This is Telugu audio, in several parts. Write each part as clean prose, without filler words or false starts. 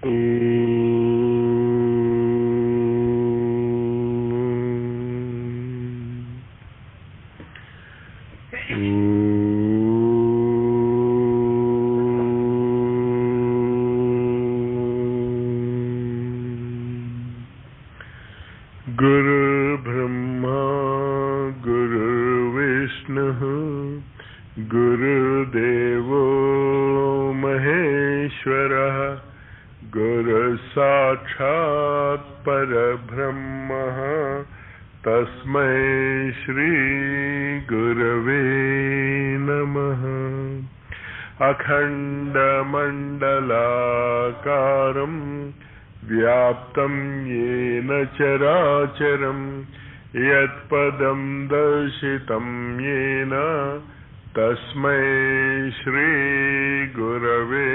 गुरु ब्रह्मा गुरु विष्णु गुरुदेवो महेश्वरः गुरु साक्षात् परब्रह्मः तस्मै श्री गुरवे नमः। अखण्डमण्डलाकारं व्याप्तं येन चराचरं यत्पदं दर्शितं येन तस्मै श्री गुरवे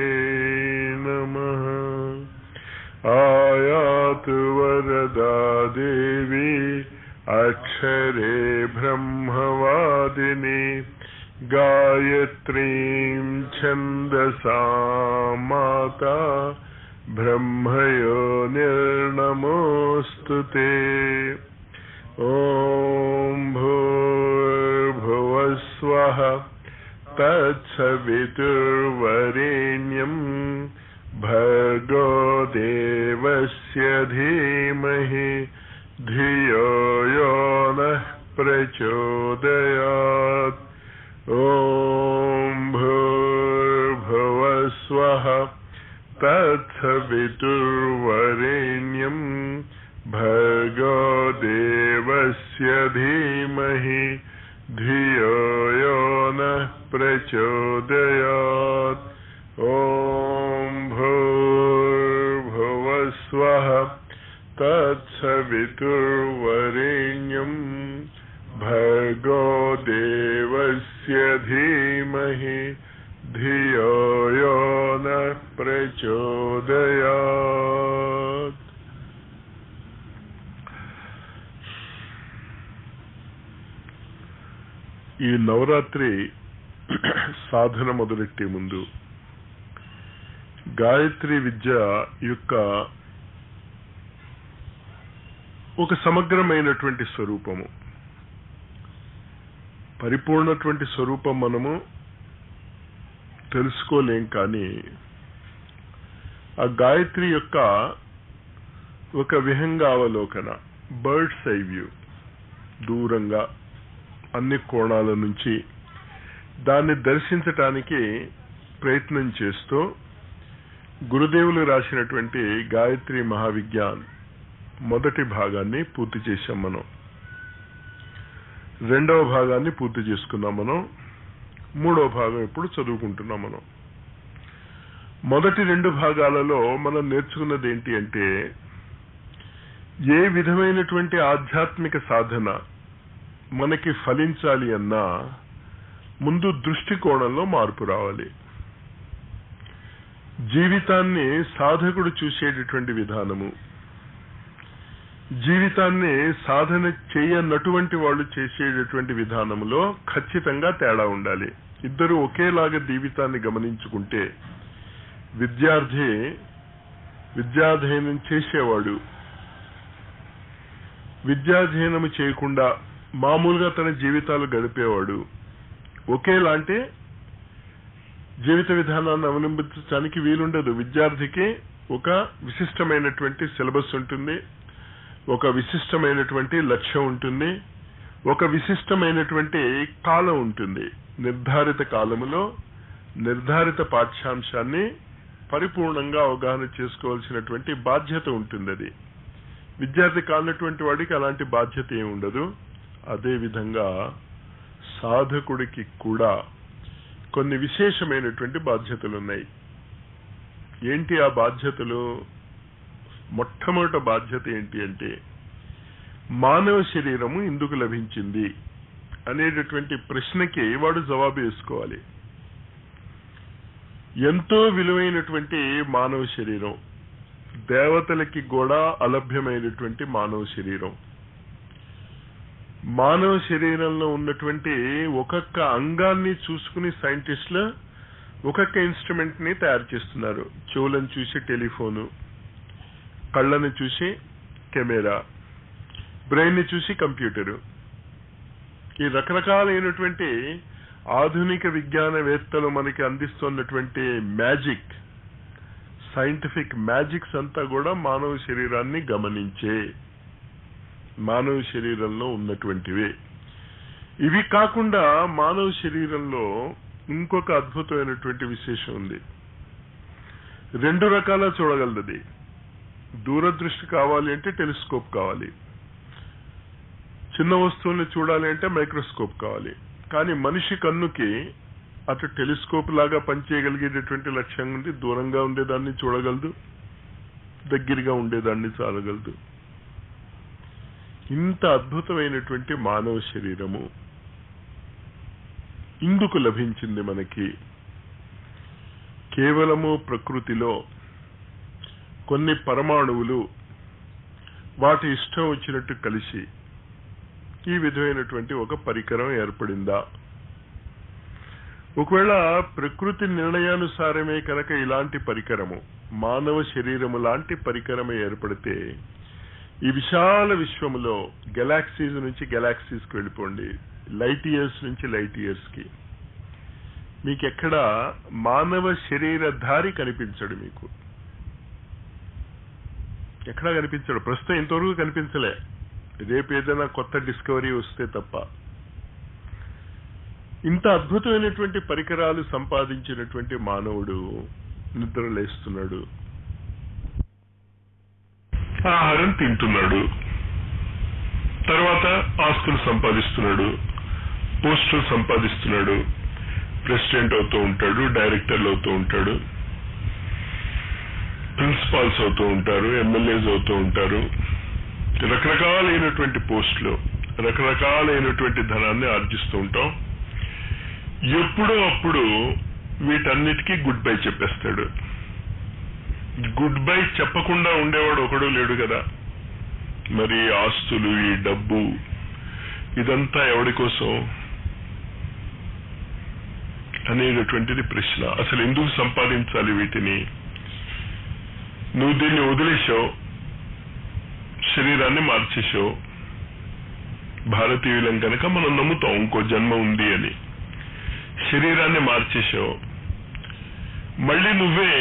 नमः। आयातु वरदा देवी अक्षरे ब्रह्मवादिनी गायत्रीं छन्दसा माता ब्रह्मयो निर्नमोऽस्तु ते। ॐ भूर्भुवस्वः तत्सवितुर्वरेण्यं भर्गो देवस्य धीमहि धियो यो नः प्रचोदयात्। ॐ भूर्भुवस्वः तत्सवितुर्वरेण्यं भर्गो देवस्य धीमहि धियो यो नः प्रचोदयात्। ॐ भूर्भुवस्वः तत्सवितुर्वरेण्यं भर्गो देवस्य धीमहि धियो यो नः प्रचोदयात्। ఈ నవరాత్రి సాధన మొదలెట్టే ముందు గాయత్రి విద్య యొక్క ఒక సమగ్రమైనటువంటి స్వరూపము, పరిపూర్ణటువంటి స్వరూపం మనము తెలుసుకోలేం. కానీ ఆ గాయత్రి యొక్క ఒక విహంగావలోకన, బర్డ్స్ ఐ వ్యూ, దూరంగా అన్ని కోణాల నుంచి దాన్ని దర్శించటానికి ప్రయత్నం చేస్తూ గురుదేవులు రాసినటువంటి గాయత్రి మహావిజ్ఞాన్ మొదటి భాగాన్ని పూర్తి చేశాం. మనం రెండవ భాగాన్ని పూర్తి చేసుకున్నాం. మనం మూడవ భాగం ఇప్పుడు చదువుకుంటున్నాం. మనం మొదటి రెండు భాగాలలో మనం నేర్చుకున్నది ఏంటి అంటే, ఏ విధమైనటువంటి ఆధ్యాత్మిక సాధన మనకి ఫలించాలి అన్నా ముందు దృష్టికోణంలో మార్పు రావాలి. జీవితాన్ని సాధకుడు చూసేటటువంటి విధానము, జీవితాన్ని సాధన చేయనటువంటి వాళ్ళు చేసేటటువంటి విధానంలో ఖచ్చితంగా తేడా ఉండాలి. ఇద్దరు ఒకేలాగా జీవితాన్ని గమనించుకుంటే, విద్యాధ్యయనం చేసేవాడు విద్యాధ్యయనము చేయకుండా మామూలుగా తన జీవితాలు గడిపేవాడు ఒకేలాంటి జీవిత విధానాన్ని అవలంబించడానికి వీలుండదు. విద్యార్థికి ఒక విశిష్టమైనటువంటి సిలబస్ ఉంటుంది, ఒక విశిష్టమైనటువంటి లక్ష్యం ఉంటుంది, ఒక విశిష్టమైనటువంటి కాలం ఉంటుంది. నిర్ధారిత కాలములో నిర్ధారిత పాఠ్యాంశాన్ని పరిపూర్ణంగా అవగాహన చేసుకోవాల్సినటువంటి బాధ్యత ఉంటుంది. అది విద్యార్థి కానటువంటి వాడికి అలాంటి బాధ్యత ఏమి ఉండదు. అదేవిధంగా సాధకుడికి కూడా కొన్ని విశేషమైనటువంటి బాధ్యతలు ఉన్నాయి. ఏంటి ఆ బాధ్యతలు? మొట్టమొదటి బాధ్యత ఏంటి అంటే, మానవ శరీరము ఎందుకు లభించింది అనేటటువంటి ప్రశ్నకి వాడు జవాబు వేసుకోవాలి. ఎంతో విలువైనటువంటి మానవ శరీరం, దేవతలకి కూడా అలభ్యమైనటువంటి మానవ శరీరం, మానవ శరీరంలో ఉన్నటువంటి ఒక్కొక్క అంగాన్ని చూసుకుని సైంటిస్టులు ఒక్కొక్క ఇన్స్ట్రుమెంట్ ని తయారు చేస్తున్నారు. చెవులను చూసి టెలిఫోను, కళ్ళని చూసి కెమెరా, బ్రెయిన్ ని చూసి కంప్యూటరు. ఈ రకరకాలైనటువంటి ఆధునిక విజ్ఞానవేత్తలు మనకి అందిస్తున్నటువంటి మ్యాజిక్, సైంటిఫిక్ మ్యాజిక్స్ అంతా కూడా మానవ శరీరాన్ని గమనించే, మానవ శరీరంలో ఉన్నటువంటివే. ఇవి కాకుండా మానవ శరీరంలో ఇంకొక అద్భుతమైనటువంటి విశేషం ఉంది. 2 రకాల చూడగలది. దూరదృష్టి కావాలి అంటే టెలిస్కోప్ కావాలి, చిన్న వస్తువుల్ని చూడాలి అంటే మైక్రోస్కోప్ కావాలి. కానీ మనిషి కన్నుకి అటు టెలిస్కోప్ లాగా పనిచేయగలిగేటటువంటి లక్ష్యం ఉంది. దూరంగా ఉండేదాన్ని చూడగలదు, దగ్గరగా ఉండేదాన్ని చూడగలదు. ఇంత అద్భుతమైనటువంటి మానవ శరీరము ఇందుకు లభించింది మనకి. కేవలము ప్రకృతిలో కొన్ని పరమాణువులు వాటి ఇష్టం వచ్చినట్టు కలిసి ఈ విధమైనటువంటి ఒక పరికరం ఏర్పడిందా? ఒకవేళ ప్రకృతి నిర్ణయానుసారమే కనుక ఇలాంటి పరికరము, మానవ శరీరము లాంటి పరికరము ఏర్పడితే ఈ విశాల విశ్వములో గెలాక్సీస్ నుంచి గెలాక్సీస్కి వెళ్ళిపోండి, లైట్ ఇయర్స్ నుంచి లైట్ ఇయర్స్ కి, మీకు ఎక్కడ మానవ శరీరధారి కనిపించడు. మీకు ఎక్కడా కనిపించడు. ప్రస్తుతం ఇంతవరకు కనిపించలే. రేపు ఏదైనా కొత్త డిస్కవరీ వస్తే తప్ప. ఇంత అద్భుతమైనటువంటి పరికరాలు సంపాదించినటువంటి మానవుడు నిద్రలేస్తున్నాడు, ఆహారం తింటున్నాడు, తర్వాత ఆస్తులు సంపాదిస్తున్నాడు, పోస్టులు సంపాదిస్తున్నాడు, ప్రెసిడెంట్ అవుతూ ఉంటాడు, డైరెక్టర్లు అవుతూ ఉంటాడు, ప్రిన్సిపాల్స్ అవుతూ ఉంటారు, ఎమ్మెల్యేస్ అవుతూ ఉంటారు. రకరకాలైనటువంటి పోస్టులు, రకరకాలైనటువంటి ధనాన్ని ఆర్జిస్తూ ఉంటాం. ఎప్పుడో అప్పుడు వీటన్నిటికీ గుడ్ బై చెప్పేస్తాడు. గుడ్ బై చెప్పకుండా ఉండేవాడు ఒకడు లేడు కదా. మరి ఆస్తులు, ఈ డబ్బు, ఇదంతా ఎవడి కోసం అనేటటువంటిది ప్రశ్న. అసలు ఎందుకు సంపాదించాలి వీటిని? నువ్వు దీన్ని వదిలేసావు, శరీరాన్ని మార్చేసావు. భారతీయులం కనుక మనం నమ్ముతాం ఇంకో జన్మ ఉంది అని. శరీరాన్ని మార్చేసావు, మళ్ళీ నువ్వే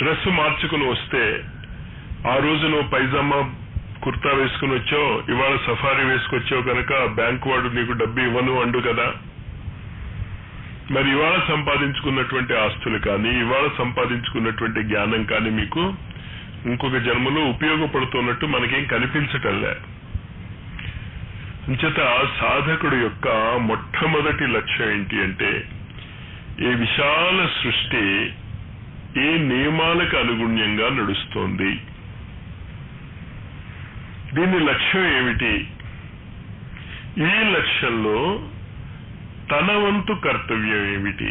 డ్రెస్ మార్చుకుని వస్తే, ఆ రోజు నువ్వు పైజామా కుర్తా వేసుకుని వచ్చావు, ఇవాళ సఫారీ వేసుకొచ్చావు కనుక బ్యాంకు వాడు నీకు డబ్బు ఇవ్వను అండు కదా. మరి ఇవాళ సంపాదించుకున్నటువంటి ఆస్తులు కానీ, ఇవాళ సంపాదించుకున్నటువంటి జ్ఞానం కానీ మీకు ఇంకొక జన్మలో ఉపయోగపడుతున్నట్టు మనకేం కనిపించటంలే. అంచేత సాధకుడు యొక్క మొట్టమొదటి లక్ష్యం ఏంటి అంటే, ఈ విశాల సృష్టి ఏ నియమాలకు అనుగుణ్యంగా నడుస్తోంది, దీని లక్ష్యం ఏమిటి, ఈ లక్ష్యంలో తన వంతు కర్తవ్యం ఏమిటి,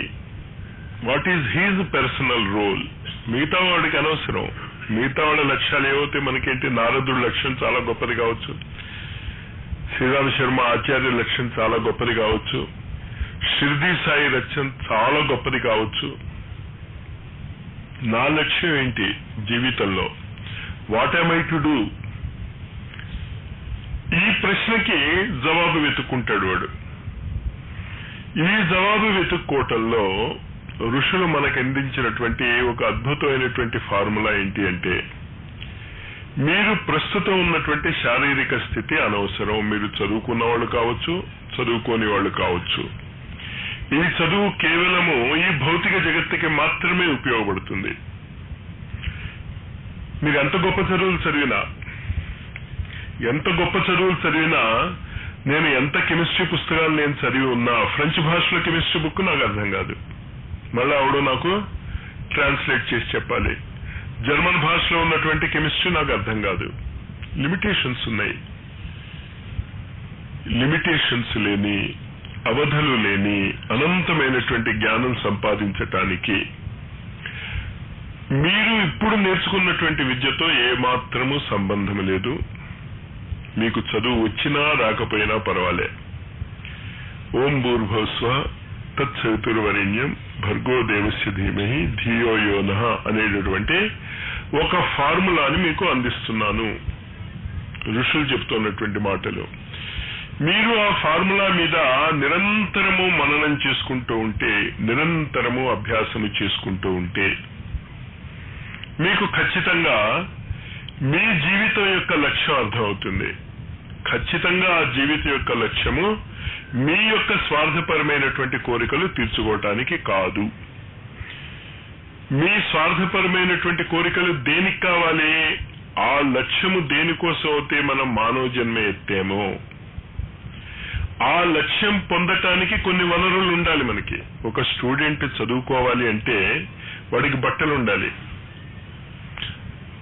what is his personal role. మిగతా వాడికి అనవసరం. మిగతా వాళ్ళ లక్ష్యాలు ఏవైతే మనకేంటి, నారదుడి లక్ష్యం చాలా గొప్పది కావచ్చు, శ్రీరామ్ శర్మ ఆచార్య లక్ష్యం చాలా గొప్పది కావచ్చు, షిర్డీ సాయి లక్ష్యం చాలా గొప్పది కావచ్చు. నా లక్ష్యం ఏంటి జీవితంలో, what am I to do? ఈ ప్రశ్నకి జవాబు వెతుక్కుంటాడు వాడు. ఈ జవాబు వెతుక్కోవటంలో ఋషులు మనకు అందించినటువంటి ఒక అద్భుతమైనటువంటి ఫార్ములా ఏంటి అంటే, మీరు ప్రస్తుతం ఉన్నటువంటి శారీరక స్థితి అనవసరం. మీరు చదువుకున్న వాళ్ళు కావచ్చు, చదువుకోని వాళ్ళు కావచ్చు. ఈ చదువు కేవలము ఈ భౌతిక జగత్తుకి మాత్రమే ఉపయోగపడుతుంది. మీరు ఎంత గొప్ప చదువులు చదివినా, నేను ఎంత కెమిస్ట్రీ పుస్తకాలు నేను చదివి ఉన్నా, ఫ్రెంచ్ భాషలో కెమిస్ట్రీ బుక్ నాకు అర్థం కాదు, మళ్ళీ ఆవిడ నాకు ట్రాన్స్లేట్ చేసి చెప్పాలి. జర్మన్ భాషలో ఉన్నటువంటి కెమిస్ట్రీ నాకు అర్థం కాదు. లిమిటేషన్స్ ఉన్నాయి. లిమిటేషన్స్ లేని, అవధులు లేని అనంతమైనటువంటి జ్ఞానం సంపాదించటానికి మీరు ఇప్పుడు నేర్చుకున్నటువంటి విద్యతో ఏమాత్రము సంబంధం లేదు. మీకు చదువు వచ్చినా రాకపోయినా పర్వాలే. ఓం భూర్భువస్సుః తత్సవితుర్వరేణ్యం భర్గో దేవస్య ధీమహి ధియో యో నః అనేటటువంటి ఒక ఫార్ములాని మీకు అందిస్తున్నాను. ఋషులు చెప్తున్నటువంటి మాటలు. మీరు ఆ ఫార్ములా మీద నిరంతరము మననం చేసుకుంటూ ఉంటే, నిరంతరము అభ్యాసము చేసుకుంటూ ఉంటే మీకు ఖచ్చితంగా మీ జీవితం యొక్క లక్ష్యం అర్థమవుతుంది. ఖచ్చితంగా ఆ జీవితం యొక్క లక్ష్యము మీ యొక్క స్వార్థపరమైనటువంటి కోరికలు తీర్చుకోవటానికి కాదు. మీ స్వార్థపరమైనటువంటి కోరికలు దేనికి కావాలి? ఆ లక్ష్యము దేనికోసం అయితే మనం మానవ జన్మ ఎత్తామో ఆ లక్ష్యం పొందటానికి కొన్ని వనరులు ఉండాలి మనకి. ఒక స్టూడెంట్ చదువుకోవాలి అంటే వాడికి బట్టలు ఉండాలి,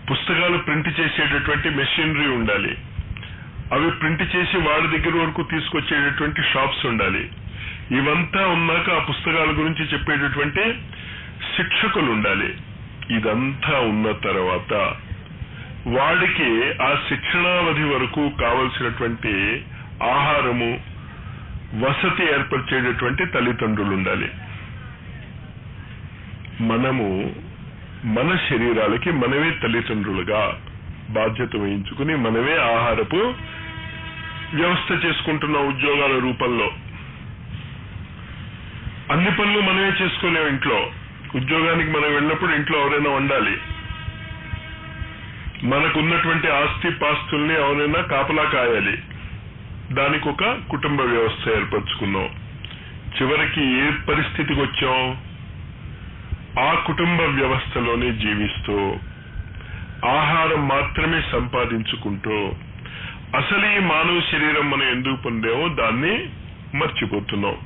పుస్తకాలు ప్రింట్ చేసేటటువంటి మెషినరీ ఉండాలి, అవి ప్రింట్ చేసి వాడి దగ్గర వరకు తీసుకొచ్చేటటువంటి షాప్స్ ఉండాలి. ఇవంతా ఉన్నాక ఆ పుస్తకాల గురించి చెప్పేటటువంటి శిక్షకులు ఉండాలి. ఇదంతా ఉన్న తర్వాత వాడికి ఆ శిక్షణావధి వరకు కావలసినటువంటి ఆహారము, వసతి ఏర్పరిచేటటువంటి తల్లిదండ్రులు ఉండాలి. మనము మన శరీరాలకి మనమే తల్లిదండ్రులుగా బాధ్యత వహించుకుని మనమే ఆహారపు వ్యవస్థ చేసుకుంటున్న ఉద్యోగాల రూపంలో. అన్ని పనులు మనమే చేసుకోలేము. ఇంట్లో ఉద్యోగానికి మనం వెళ్ళినప్పుడు ఇంట్లో ఎవరైనా వండాలి, మనకున్నటువంటి ఆస్తి పాస్తుల్ని ఎవరైనా కాపలా కాయాలి. దానికి ఒక కుటుంబ వ్యవస్థ ఏర్పరచుకున్నాం. చివరికి ఏ పరిస్థితికి వచ్చాం? ఆ కుటుంబ వ్యవస్థలోనే జీవిస్తూ ఆహారం మాత్రమే సంపాదించుకుంటూ అసలు ఈ మానవ శరీరం మనం ఎందుకు పొందామో దాన్ని మర్చిపోతున్నాం.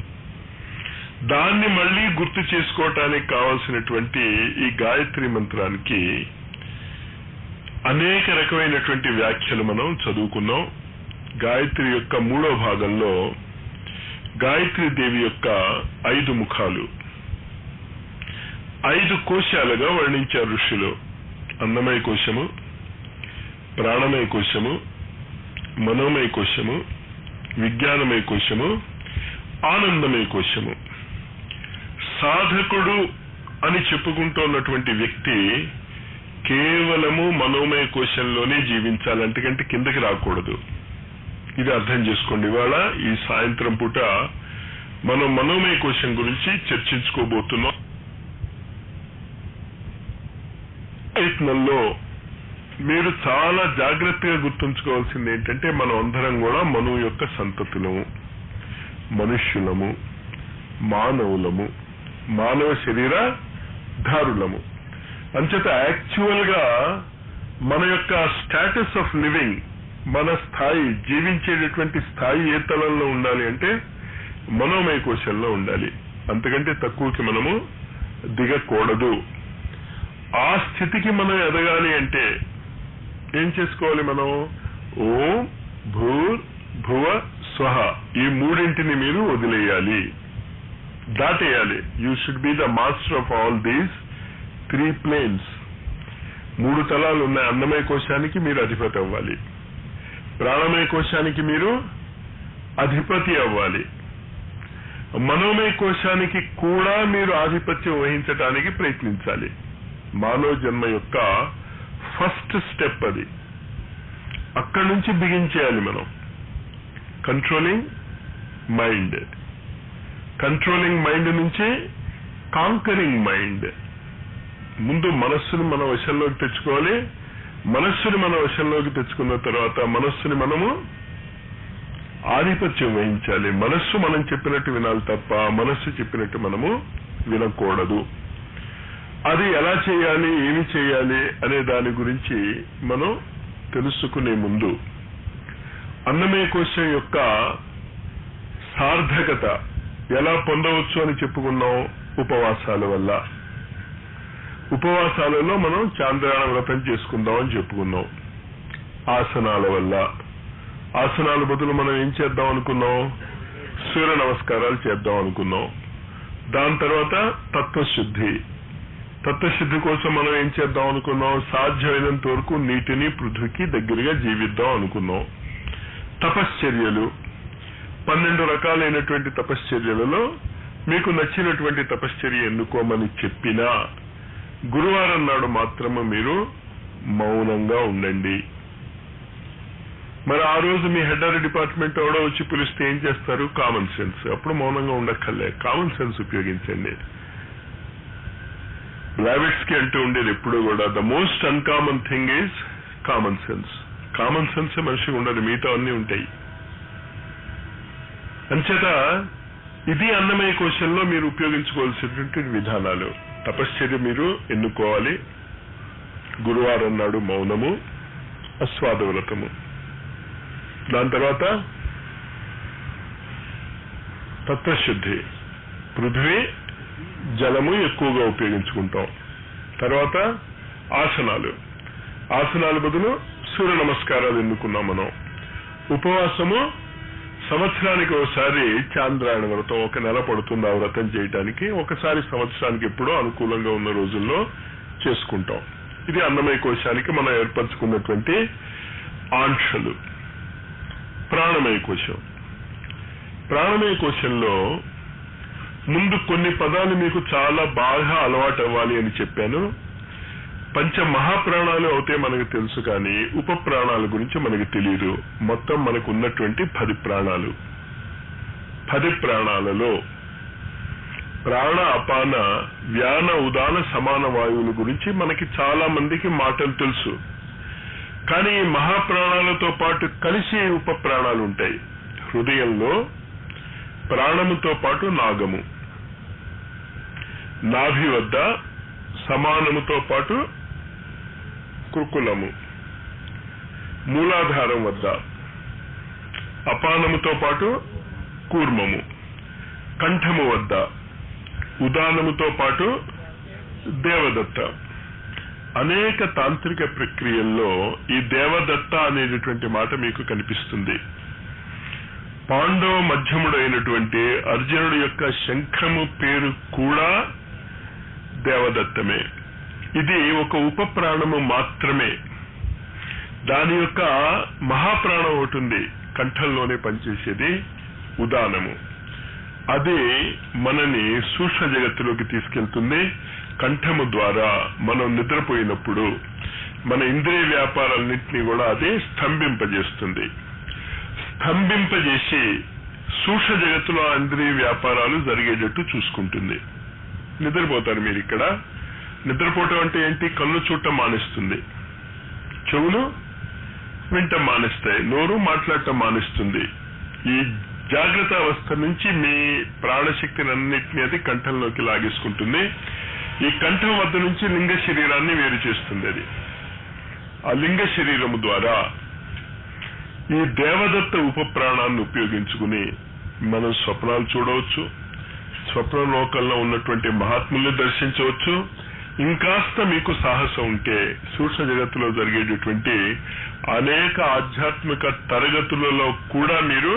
దాన్ని మళ్ళీ గుర్తు చేసుకోవటానికి కావాల్సినటువంటి ఈ గాయత్రి మంత్రానికి అనేక రకమైనటువంటి వ్యాఖ్యలు మనం చదువుకున్నాం. గాయత్రి యొక్క 3వ భాగంలో గాయత్రి దేవి యొక్క 5 ముఖాలు, 5 కోశాలుగా వర్ణించారు ఋషులు. అన్నమయ కోశము, ప్రాణమయ కోశము, మనోమయ కోశము, విజ్ఞానమయ కోశము, ఆనందమయ కోశము. సాధకుడు అని చెప్పుకుంటున్నటువంటి వ్యక్తి కేవలము మనోమయ కోశంలోనే జీవించాలి, అంతకంటే కిందకి రాకూడదు. ఇది అర్థం చేసుకోండి. ఇవాళ ఈ సాయంత్రం పూట మనం మనోమయ కోశం గురించి చర్చించుకోబోతున్నాం. ప్రయత్నంలో మీరు చాలా జాగ్రత్తగా గుర్తుంచుకోవాల్సింది ఏంటంటే, మనం అందరం కూడా మనువు యొక్క సంతతులము, మనుష్యులము, మానవులము, మానవ శరీర ధారులము. అంచేత యాక్చువల్ గా మన యొక్క స్టేటస్ ఆఫ్ లివింగ్, మన స్థాయి, జీవించేటటువంటి స్థాయి ఏ తలంలో ఉండాలి అంటే మనోమయ కోశంలో ఉండాలి. అంతకంటే తక్కువకి మనము దిగకూడదు. ఆ స్థితికి మనం ఎదగాలి అంటే ఏం చేసుకోవాలి? మనం ఓం భూర్ భువ స్వహ ఈ 3 మీరు వదిలేయాలి, దాటేయాలి. You should be the master of all these 3 planes. 3 తలాలు ఉన్నాయి. అన్నమయ కోశానికి మీరు అధిపతి అవ్వాలి, ప్రాణమయ కోశానికి మీరు అధిపతి అవ్వాలి, మనోమయ కోశానికి కూడా మీరు ఆధిపత్యం వహించడానికి ప్రయత్నించాలి. మానవ జన్మ యొక్క ఫస్ట్ స్టెప్ అది. అక్కడి నుంచి బిగించేయాలి మనం. కంట్రోలింగ్ మైండ్, కంట్రోలింగ్ మైండ్ నుంచి కాంకరింగ్ మైండ్. ముందు మనస్సుని మన వశంలోకి తెచ్చుకోవాలి. మనస్సుని మన వశంలోకి తెచ్చుకున్న తర్వాత మనస్సుని మనము ఆధిపత్యం వహించాలి. మనస్సు మనం చెప్పినట్టు వినాలి తప్ప మనస్సు చెప్పినట్టు మనము వినకూడదు. అది ఎలా చేయాలి, ఏమి చేయాలి అనే దాని గురించి మనం తెలుసుకునే ముందు అన్నమయ కోశం యొక్క సార్థకత ఎలా పొందవచ్చు అని చెప్పుకున్నాం. ఉపవాసాల వల్ల. ఉపవాసాలలో మనం చాంద్రాయణ వ్రతం చేసుకుందాం అని చెప్పుకున్నాం. ఆసనాల వల్ల. ఆసనాల బదులు మనం ఏం చేద్దాం అనుకున్నాం? సూర్య నమస్కారాలు చేద్దాం అనుకున్నాం. దాని తర్వాత తత్వశుద్ధి. తత్వశుద్ధి కోసం మనం ఏం చేద్దాం అనుకున్నాం? సాధ్యమైనంత వరకు నీటిని పృథ్వీకి దగ్గరగా జీవిద్దాం అనుకున్నాం. తపశ్చర్యలు 12 రకాలైనటువంటి తపశ్చర్యలలో మీకు నచ్చినటువంటి తపశ్చర్య ఎన్నుకోమని చెప్పినా గురువారం నాడు మాత్రమే మీరు మౌనంగా ఉండండి. మరి ఆ రోజు మీ హెడ్ ఆఫ్ డిపార్ట్మెంట్ ఎవడో వచ్చి పిలిస్తే ఏం చేస్తారు? Common sense. అప్పుడు మౌనంగా ఉండక్కర్లే, కామన్ సెన్స్ ఉపయోగించండి. బ్రావిట్స్ కి అంటూ ఉండేది ఎప్పుడు కూడా, the most uncommon thing is common sense. Common sense మనిషికి ఉండదు, మిగతా అన్నీ ఉంటాయి. అంచేత ఇది అన్నమయ కోశంలో మీరు ఉపయోగించుకోవాల్సినటువంటి విధానాలు. తపశ్చర్య మీరు ఎన్నుకోవాలి. గురువారం నాడు మౌనము, అస్వాద వ్రతము. దాని తర్వాత తత్వశుద్ధి, పృథ్వీ జలము ఎక్కువగా ఉపయోగించుకుంటాం. తర్వాత ఆసనాలు, ఆసనాలు బదులు సూర్య నమస్కారాలు ఎన్నుకున్నాం మనం. ఉపవాసము సంవత్సరానికి ఒకసారి చాంద్రాయణ వ్రతం, ఒక నెల పడుతుంది ఆ వ్రతం చేయడానికి. ఒకసారి సంవత్సరానికి ఎప్పుడో అనుకూలంగా ఉన్న రోజుల్లో చేసుకుంటాం. ఇది అన్నమయ కోశానికి మనం ఏర్పరచుకున్నటువంటి ఆంక్షలు. ప్రాణమయ కోశం. ప్రాణమయ కోశంలో ముందు కొన్ని పదాలు మీకు చాలా బాగా అలవాటు అవ్వాలి అని చెప్పాను. పంచ మహాప్రాణాలు అవుతే మనకు తెలుసు, కానీ ఉప ప్రాణాల గురించి మనకు తెలియదు. మొత్తం మనకు ఉన్నటువంటి 10 ప్రాణాలు. 10 ప్రాణాలలో ప్రాణ, అపాన, వ్యాన, ఉదాన, సమాన వాయువుల గురించి మనకి చాలా మందికి మాటలు తెలుసు. కానీ ఈ మహాప్రాణాలతో పాటు కలిసి ఉప ప్రాణాలు ఉంటాయి. హృదయంలో ప్రాణముతో పాటు నాగము, నాభి వద్ద సమానముతో పాటు కృకులము, మూలాధారం వద్ద అపానముతో పాటు కూర్మము, కంఠము వద్ద ఉదానముతో పాటు దేవదత్త. అనేక తాంత్రిక ప్రక్రియల్లో ఈ దేవదత్త అనేటటువంటి మాట మీకు కనిపిస్తుంది. పాండవ మధ్యముడైనటువంటి అర్జునుడి యొక్క శంఖము పేరు కూడా దేవదత్తమే. ఇది ఒక ఉప ప్రాణము మాత్రమే. దాని యొక్క మహాప్రాణం ఒకటి ఉంది, కంఠంలోనే పనిచేసేది, ఉదానము. అది మనని సూక్ష్మ జగత్తులోకి తీసుకెళ్తుంది. కంఠము ద్వారా మనం నిద్రపోయినప్పుడు మన ఇంద్రియ వ్యాపారాలన్నింటినీ కూడా అదే స్తంభింపజేస్తుంది. స్తంభింపజేసి సూక్ష్మ జగత్తులో ఇంద్రియ వ్యాపారాలు జరిగేటట్టు చూసుకుంటుంది. నిద్రపోతారు మీరు. ఇక్కడ నిద్రపోవటం అంటే ఏంటి? కళ్ళు చూడటం మానేస్తుంది, చెవులు వింటం మానేస్తాయి, నోరు మాట్లాడటం మానేస్తుంది. ఈ జాగ్రత్త అవస్థ నుంచి మీ ప్రాణశక్తిని అన్నింటినీ అది కంఠంలోకి లాగేసుకుంటుంది. ఈ కంఠం వద్ద నుంచి లింగ శరీరాన్ని వేరు చేస్తుంది. అది ఆ లింగ శరీరము ద్వారా ఈ దేవదత్త ఉప ప్రాణాన్ని ఉపయోగించుకుని మనం స్వప్నాలు చూడవచ్చు, స్వప్న లోకంలో ఉన్నటువంటి మహాత్ముల్ని దర్శించవచ్చు. ఇంకాస్త మీకు సాహసం ఉంటే సూక్ష్మ జగత్తులో జరిగేటటువంటి అనేక ఆధ్యాత్మిక తరగతులలో కూడా మీరు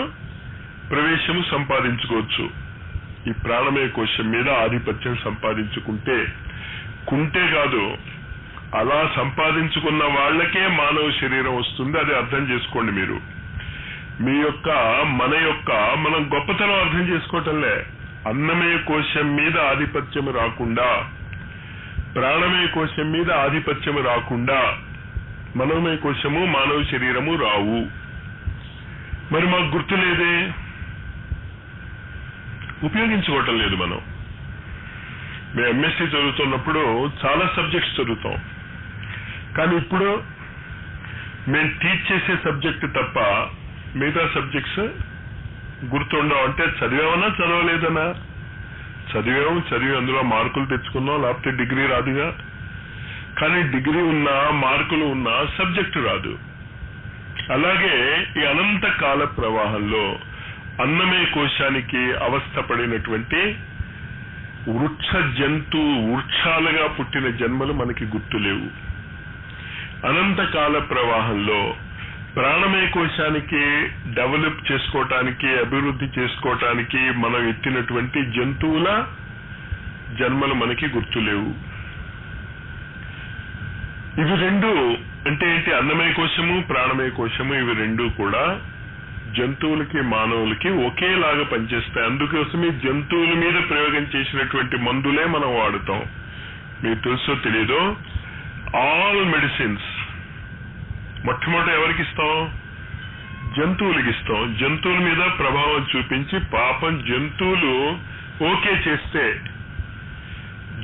ప్రవేశము సంపాదించుకోవచ్చు. ఈ ప్రాణమయ కోశం మీద ఆధిపత్యం సంపాదించుకుంటే, కుంటే కాదు, అలా సంపాదించుకున్న వాళ్ళకే మానవ శరీరం వస్తుంది. అది అర్థం చేసుకోండి. మీరు మీ యొక్క మనం గొప్పతనం అర్థం చేసుకోవటంలే. అన్నమయ కోశం మీద ఆధిపత్యం రాకుండా, ప్రాణమయ కోశం మీద ఆధిపత్యం రాకుండా మనోమయ కోశము, మానవ శరీరము రావు. మరి మాకు గుర్తు లేదే, ఉపయోగించుకోవటం లేదు. మనం ఎంఎస్సీ చదువుతున్నప్పుడు చాలా సబ్జెక్ట్స్ చదువుతాం, కానీ ఇప్పుడు మేము టీచ్ చేసే సబ్జెక్ట్ తప్ప మిగతా సబ్జెక్ట్స్ గుర్తుండవు. అంటే చదివామన్నా చదవలేదన్నా, చదివి అందులో మార్కులు తెచ్చుకున్నాం, లేకపోతే డిగ్రీ రాదుగా. కానీ డిగ్రీ ఉన్నా, మార్కులు ఉన్నా సబ్జెక్టు రాదు. అలాగే ఈ అనంత కాల ప్రవాహంలో అన్నమయ కోశానికి అవస్థపడినటువంటి వృక్షాలుగా పుట్టిన జన్మలు మనకి గుర్తులేవు. అనంతకాల ప్రవాహంలో ప్రాణమయ కోశానికి డెవలప్ చేసుకోవటానికి, అభివృద్ధి చేసుకోవటానికి మనం ఎత్తినటువంటి జంతువుల జన్మలు మనకి గుర్తులేవు. ఇవి రెండు అంటే ఏంటి? అన్నమయ కోశము, ప్రాణమయ కోశము, ఇవి రెండు కూడా జంతువులకి మానవులకి ఒకేలాగా పనిచేస్తాయి. అందుకోసమే జంతువుల మీద ప్రయోగం చేసినటువంటి మందులే మనం వాడుతాం. మీకు తెలుసో తెలీదో, ఆల్ మెడిసిన్స్ మొట్టమొదట ఎవరికి ఇస్తాం? జంతువులకి ఇస్తాం. జంతువుల మీద ప్రభావం చూపించి పాపం జంతువులు ఓకే చేస్తే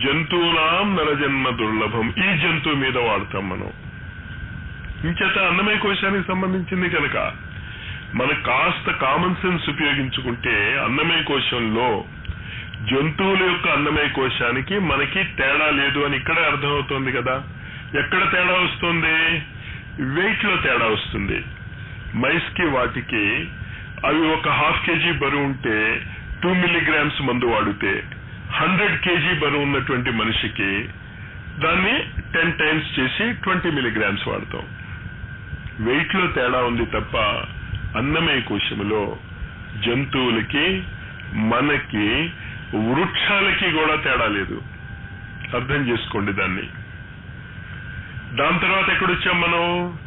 జంతువునాం నరజన్మ దుర్లభం, ఈ జంతువు మీద వాడతాం మనం. ఇంచేత అన్నమయ కోశానికి సంబంధించింది కనుక మన కాస్త కామన్ సెన్స్ ఉపయోగించుకుంటే అన్నమయ కోశంలో జంతువుల యొక్క అన్నమయ కోశానికి మనకి తేడా లేదు అని ఇక్కడే అర్థమవుతోంది కదా. ఎక్కడ తేడా వస్తుంది? వెయిట్ లో తేడా వస్తుంది. మైస్ కి వాటికి అవి ఒక 1/2 kg బరువు ఉంటే 2 milligrams మందు వాడితే 100 kg బరువు ఉన్నటువంటి మనిషికి దాన్ని 10 times చేసి 20 milligrams వాడతాం. వెయిట్ లో తేడా ఉంది తప్ప అన్నమయ కోశములో జంతువులకి మనకి వృక్షాలకి కూడా తేడా లేదు. అర్థం చేసుకోండి దాన్ని. దాని తర్వాత ఎక్కడొచ్చాం మనం?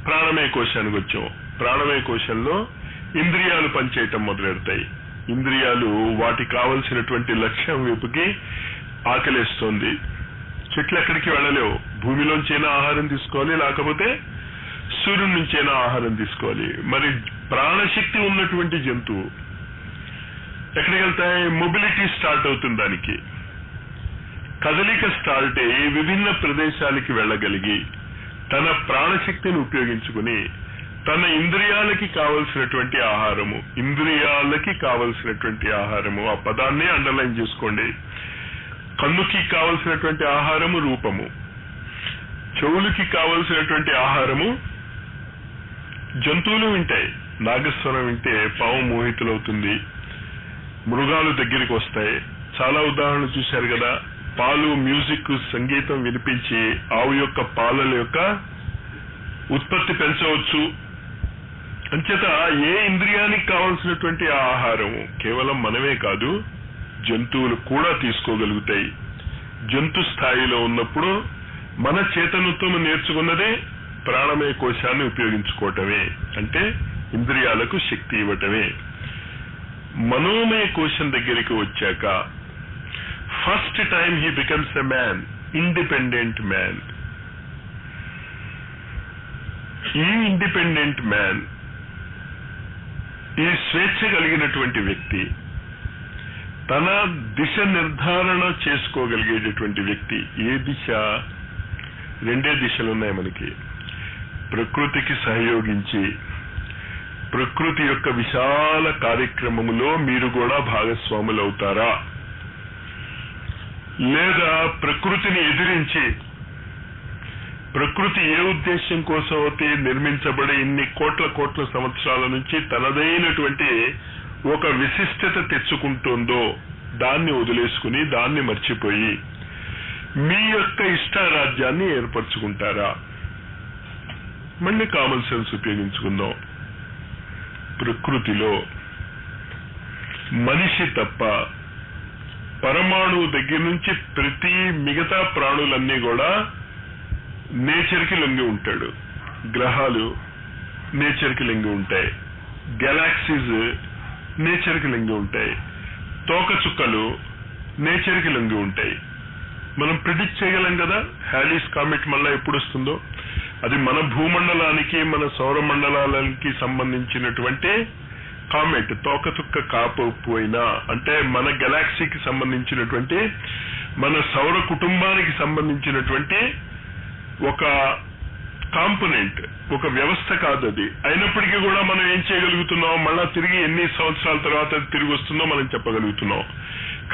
ప్రాణమయ కోశానికి వచ్చాం. ప్రాణమయ కోశంలో ఇంద్రియాలు పనిచేయటం మొదలెడతాయి. ఇంద్రియాలు వాటికి కావలసినటువంటి లక్ష్యం వైపుకి ఆకలేస్తోంది. చెట్లు ఎక్కడికి వెళ్ళలేవు. భూమిలోంచైనా ఆహారం తీసుకోవాలి, లేకపోతే సూర్యుడి నుంచైనా ఆహారం తీసుకోవాలి. మరి ప్రాణశక్తి ఉన్నటువంటి జంతువు ఎక్కడికి వెళ్తాయి? మొబిలిటీ స్టార్ట్ అవుతుంది. దానికి కదలిక స్టార్ట్ అయ్యి విభిన్న ప్రదేశాలకి వెళ్ళగలిగి తన ప్రాణశక్తిని ఉపయోగించుకుని తన ఇంద్రియాలకి కావలసినటువంటి ఆహారము, ఇంద్రియాలకి కావలసినటువంటి ఆహారము, ఆ పదాన్ని అండర్లైన్ చేసుకోండి. కన్నుకి కావలసినటువంటి ఆహారము రూపము, చెవులకి కావలసినటువంటి ఆహారము జంతువులు వింటాయి. నాగస్వరం వింటే పాము మోహితులవుతుంది, మృగాలు దగ్గరికి వస్తాయి. చాలా ఉదాహరణలు చూశారు కదా. పాలు, మ్యూజిక్, సంగీతం వినిపించి ఆవు యొక్క పాలల యొక్క ఉత్పత్తి పెంచవచ్చు. అంచేత ఏ ఇంద్రియానికి కావలసినటువంటి ఆహారం కేవలం మనమే కాదు, జంతువులు కూడా తీసుకోగలుగుతాయి. జంతు స్థాయిలో ఉన్నప్పుడు మన చేతనత్వం నేర్చుకున్నదే ప్రాణమయ కోశాన్ని ఉపయోగించుకోవటమే, అంటే ఇంద్రియాలకు శక్తి ఇవ్వటమే. మనోమయ కోశం దగ్గరికి వచ్చాక first time he becomes a man, independent man. ఈ ఇండిపెండెంట్ మ్యాన్, ఈ స్వేచ్ఛ కలిగినటువంటి వ్యక్తి, తన దిశ నిర్ధారణ చేసుకోగలిగేటటువంటి వ్యక్తి. ఏ దిశ? రెండే దిశలు ఉన్నాయి మనకి. ప్రకృతికి సహయోగించి ప్రకృతి యొక్క విశాల కార్యక్రమములో మీరు కూడా భాగస్వాములు అవుతారా, లేదా ప్రకృతిని ఎదిరించి ప్రకృతి ఏ ఉద్దేశం కోసం అయితే నిర్మించబడి ఇన్ని కోట్ల సంవత్సరాల నుంచి తనదైనటువంటి ఒక విశిష్టత తెచ్చుకుంటుందో దాన్ని వదిలేసుకుని, దాన్ని మర్చిపోయి మీ యొక్క ఇష్టారాజ్యాన్ని ఏర్పరచుకుంటారా? మళ్ళీ కామన్ సెన్స్ ఉపయోగించుకుందాం. ప్రకృతిలో మనిషి తప్ప పరమాణువు దగ్గర నుంచి ప్రతి మిగతా ప్రాణులన్నీ కూడా నేచర్కి లొంగి ఉంటాడు. గ్రహాలు నేచర్కి లొంగి ఉంటాయి, గెలాక్సీస్ నేచర్కి లొంగి ఉంటాయి, తోకచుక్కలు నేచర్కి లొంగి ఉంటాయి. మనం ప్రిడిక్ట్ చేయగలం కదా హ్యాలీస్ కామెట్ మళ్ళా ఎప్పుడు వస్తుందో. అది మన భూమండలానికి, మన సౌర మండలాలకి సంబంధించినటువంటి కామెట్. తోకచుక్క కాకపోయినా, అంటే మన గెలాక్సీకి సంబంధించినటువంటి, మన సౌర కుటుంబానికి సంబంధించినటువంటి ఒక కాంపోనెంట్, ఒక వ్యవస్థ కాదు అది. అయినప్పటికీ కూడా మనం ఏం చేయగలుగుతున్నాం? మళ్ళా తిరిగి ఎన్ని సంవత్సరాల తర్వాత తిరిగి వస్తుందో మనం చెప్పగలుగుతున్నాం.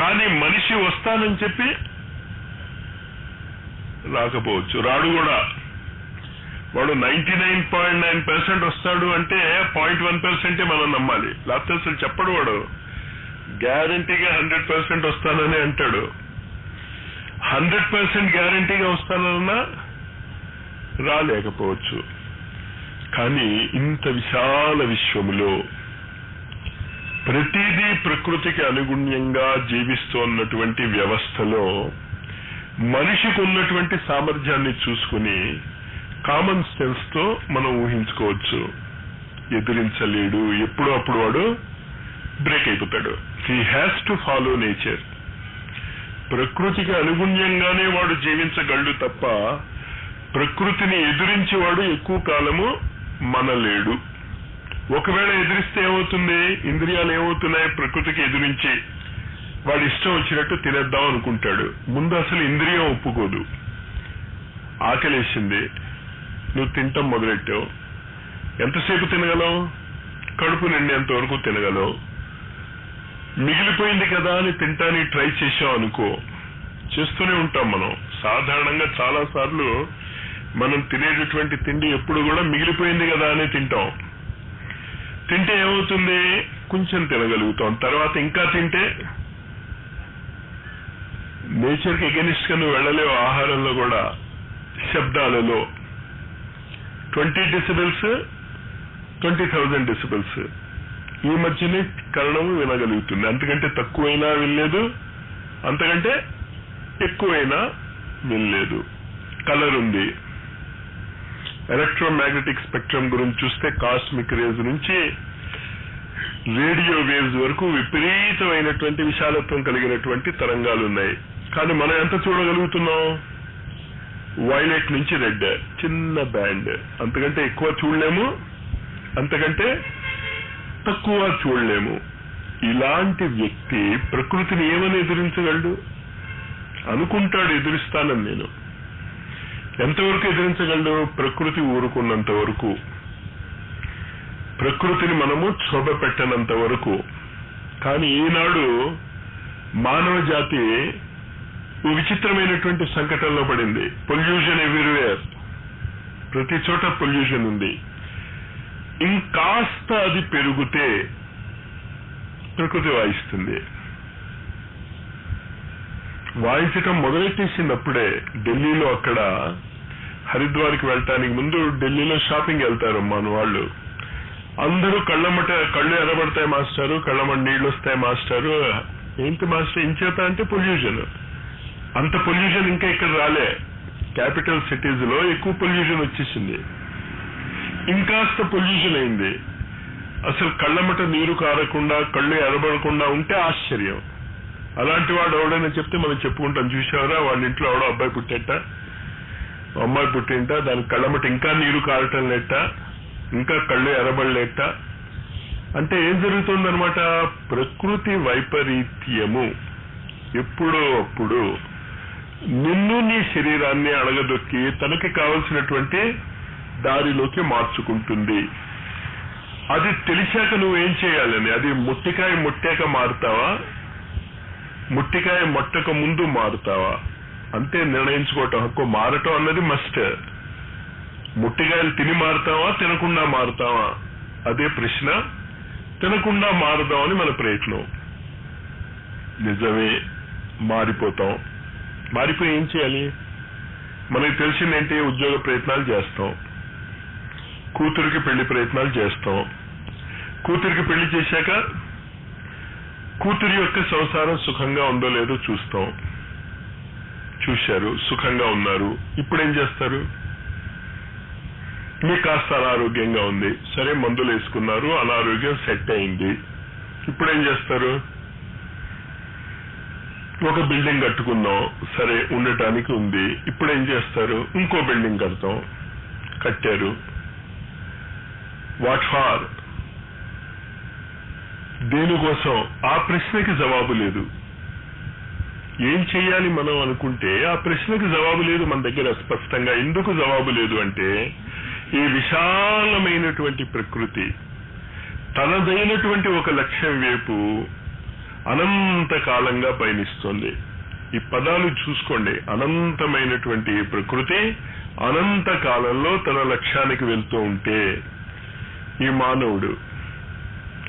కానీ మనిషి వస్తానని చెప్పి రాకపోవచ్చు, రాడు కూడా. వాడు 99.9% వస్తాడు అంటే 0.1% మనం నమ్మాలి, లేకపోతే అసలు చెప్పడు. వాడు గ్యారంటీగా 100% వస్తానని అంటాడు. 100% గ్యారంటీగా వస్తానన్నా రాలేకపోవచ్చు. కానీ ఇంత విశాల విశ్వములో ప్రతిదీ ప్రకృతికి అనుగుణ్యంగా జీవిస్తున్నటువంటి వ్యవస్థలో మనిషికి ఉన్నటువంటి సామర్థ్యాన్ని చూసుకుని కామన్ సెన్స్ తో మనం ఊహించుకోవచ్చు. ఎదిరించలేడు. ఎప్పుడో అప్పుడు వాడు బ్రేక్ అయిపోతాడు. He has to follow nature. ప్రకృతికి అనుగుణ్యంగానే వాడు జీవించగలడు తప్ప ప్రకృతిని ఎదిరించి వాడు ఎక్కువ కాలము మనలేడు. ఒకవేళ ఎదిరిస్తే ఏమవుతుంది? ఇంద్రియాలు ఏమవుతున్నాయి? ప్రకృతికి ఎదిరించి వాడు ఇష్టం వచ్చినట్టు తినేద్దాం అనుకుంటాడు. ముందు అసలు ఇంద్రియం ఒప్పుకోదు. ఆకలేసింది, నువ్వు తింటాం మొదలెట్టావు. ఎంతసేపు తినగలవు? కడుపు నిండేంత వరకు తినగలవు. మిగిలిపోయింది కదా అని తింటానికి ట్రై చేసాం అనుకో, చేస్తూనే ఉంటాం మనం. సాధారణంగా చాలా సార్లు మనం తినేటటువంటి తిండి ఎప్పుడు కూడా మిగిలిపోయింది కదా అని తింటాం. తింటే ఏమవుతుంది? కొంచెం తినగలుగుతాం. తర్వాత ఇంకా తింటే నేచర్కి ఎగెనిస్ట్ గా నువ్వు వెళ్ళలేవు. ఆహారంలో కూడా శబ్దాలలో 20 decibels 20,000 decibels ఈ మధ్యనే కరణము వినగలుగుతుంది. అంతకంటే తక్కువైనా వినలేదు, అంతకంటే ఎక్కువైనా వినలేదు. కలర్ ఉంది. ఎలక్ట్రోమాగ్నెటిక్ స్పెక్ట్రమ్ గురించి చూస్తే కాస్మిక్ రేజ్ నుంచి రేడియో వేవ్స్ వరకు విపరీతమైనటువంటి విశాలత్వం కలిగినటువంటి తరంగాలు ఉన్నాయి. కానీ మనం ఎంత చూడగలుగుతున్నాం? వైలెట్ నుంచి రెడ్, చిన్న బ్యాండ్. అంతకంటే ఎక్కువ చూడలేము, అంతకంటే తక్కువ చూడలేము. ఇలాంటి వ్యక్తి ప్రకృతిని ఏమని ఎదిరించగలడు? అనుకుంటాడు ఎదిరిస్తానని. నేను ఎంతవరకు ఎదిరించగలడు? ప్రకృతి ఊరుకున్నంత వరకు, ప్రకృతిని మనము క్షోభ పెట్టనంత వరకు. కానీ ఈనాడు మానవ జాతి విచిత్రమైనటువంటి సంకటంలో పడింది. పొల్యూషన్ ఎవ్రీవేర్, ప్రతి చోట పొల్యూషన్ ఉంది. ఇంకాస్త అది పెరిగితే ప్రకృతి వాయిస్తుంది. వాయించటం మొదలెట్టేసినప్పుడే ఢిల్లీలో, అక్కడ హరిద్వార్కి వెళ్ళటానికి ముందు ఢిల్లీలో షాపింగ్ వెళ్తారు మన వాళ్ళు. అందరూ కళ్ళు ఎర్రబడతాయి మాస్టారు, కళ్ళమట నీళ్ళు వస్తాయి మాస్టారు. ఏంటి మాస్టర్ ఇంచేత అంటే పొల్యూషన్. అంత పొల్యూషన్ ఇంకా ఇక్కడ రాలే. క్యాపిటల్ సిటీస్ లో ఎక్కువ పొల్యూషన్ వచ్చేసింది. ఇంకాస్త పొల్యూషన్ అయింది. అసలు కళ్ళమట నీరు కారకుండా కళ్ళు ఎర్రబడకుండా ఉంటే ఆశ్చర్యం. అలాంటి వాడు ఎవడైనా చెప్తే మనం చెప్పుకుంటాం, చూసావరా వాళ్ళ ఇంట్లో ఎవడో అబ్బాయి పుట్టేట, అమ్మాయి పుట్టేంట, దానికి కళ్ళమట ఇంకా నీరు కారటం లేట, ఇంకా కళ్ళు ఎర్రబడలేట. అంటే ఏం జరుగుతుందనమాట? ప్రకృతి వైపరీత్యము ఎప్పుడో అప్పుడు నిన్ను నీ శరీరాన్ని అడగదొక్కి తనకి కావలసినటువంటి దారిలోకి మార్చుకుంటుంది. అది తెలిసాక నువ్వేం చేయాలని? అది ముట్టికాయ ముట్టాక మారుతావా, ముట్టికాయ మొట్టక ముందు మారుతావా? అంతే నిర్ణయించుకోవటం హక్కు. మారటం అన్నది మస్ట్. ముట్టికాయలు తిని మారుతావా, తినకుండా మారుతావా? అదే ప్రశ్న. తినకుండా మారుదామని మన ప్రయత్నం. నిజమే, మారిపోతాం. మారిపోయి ఏం చేయాలి? మనకి తెలిసిందేంటి? ఉద్యోగ ప్రయత్నాలు చేస్తాం, కూతురికి పెళ్లి ప్రయత్నాలు చేస్తాం. కూతురికి పెళ్లి చేశాక కూతురి యొక్క సంసారం సుఖంగా ఉందో లేదో చూస్తాం. చూశారు, సుఖంగా ఉన్నారు. ఇప్పుడేం చేస్తారు? మీకు కాస్త అనారోగ్యంగా ఉంది, సరే మందులు వేసుకున్నారు, అనారోగ్యం సెట్ అయింది. ఇప్పుడేం చేస్తారు? ఒక బిల్డింగ్ కట్టుకుందాం, సరే ఉండటానికి ఉంది. ఇప్పుడేం చేస్తారు? ఇంకో బిల్డింగ్ కడతాం. కట్టారు. What for? దేనికోసం? ఆ ప్రశ్నకి జవాబు లేదు. ఏం చెయ్యాలి మనం అనుకుంటే ఆ ప్రశ్నకి జవాబు లేదు మన దగ్గర స్పష్టంగా. ఎందుకు జవాబు లేదు అంటే, ఈ విశాలమైనటువంటి ప్రకృతి తనదైనటువంటి ఒక లక్ష్యం వైపు అనంత కాలంగా పయనిస్తుంది. ఈ పదాలు చూసుకోండి. అనంతమైనటువంటి ఈ ప్రకృతి అనంత కాలంలో తన లక్ష్యానికి వెళ్తూ ఉంటే ఈ మానవుడు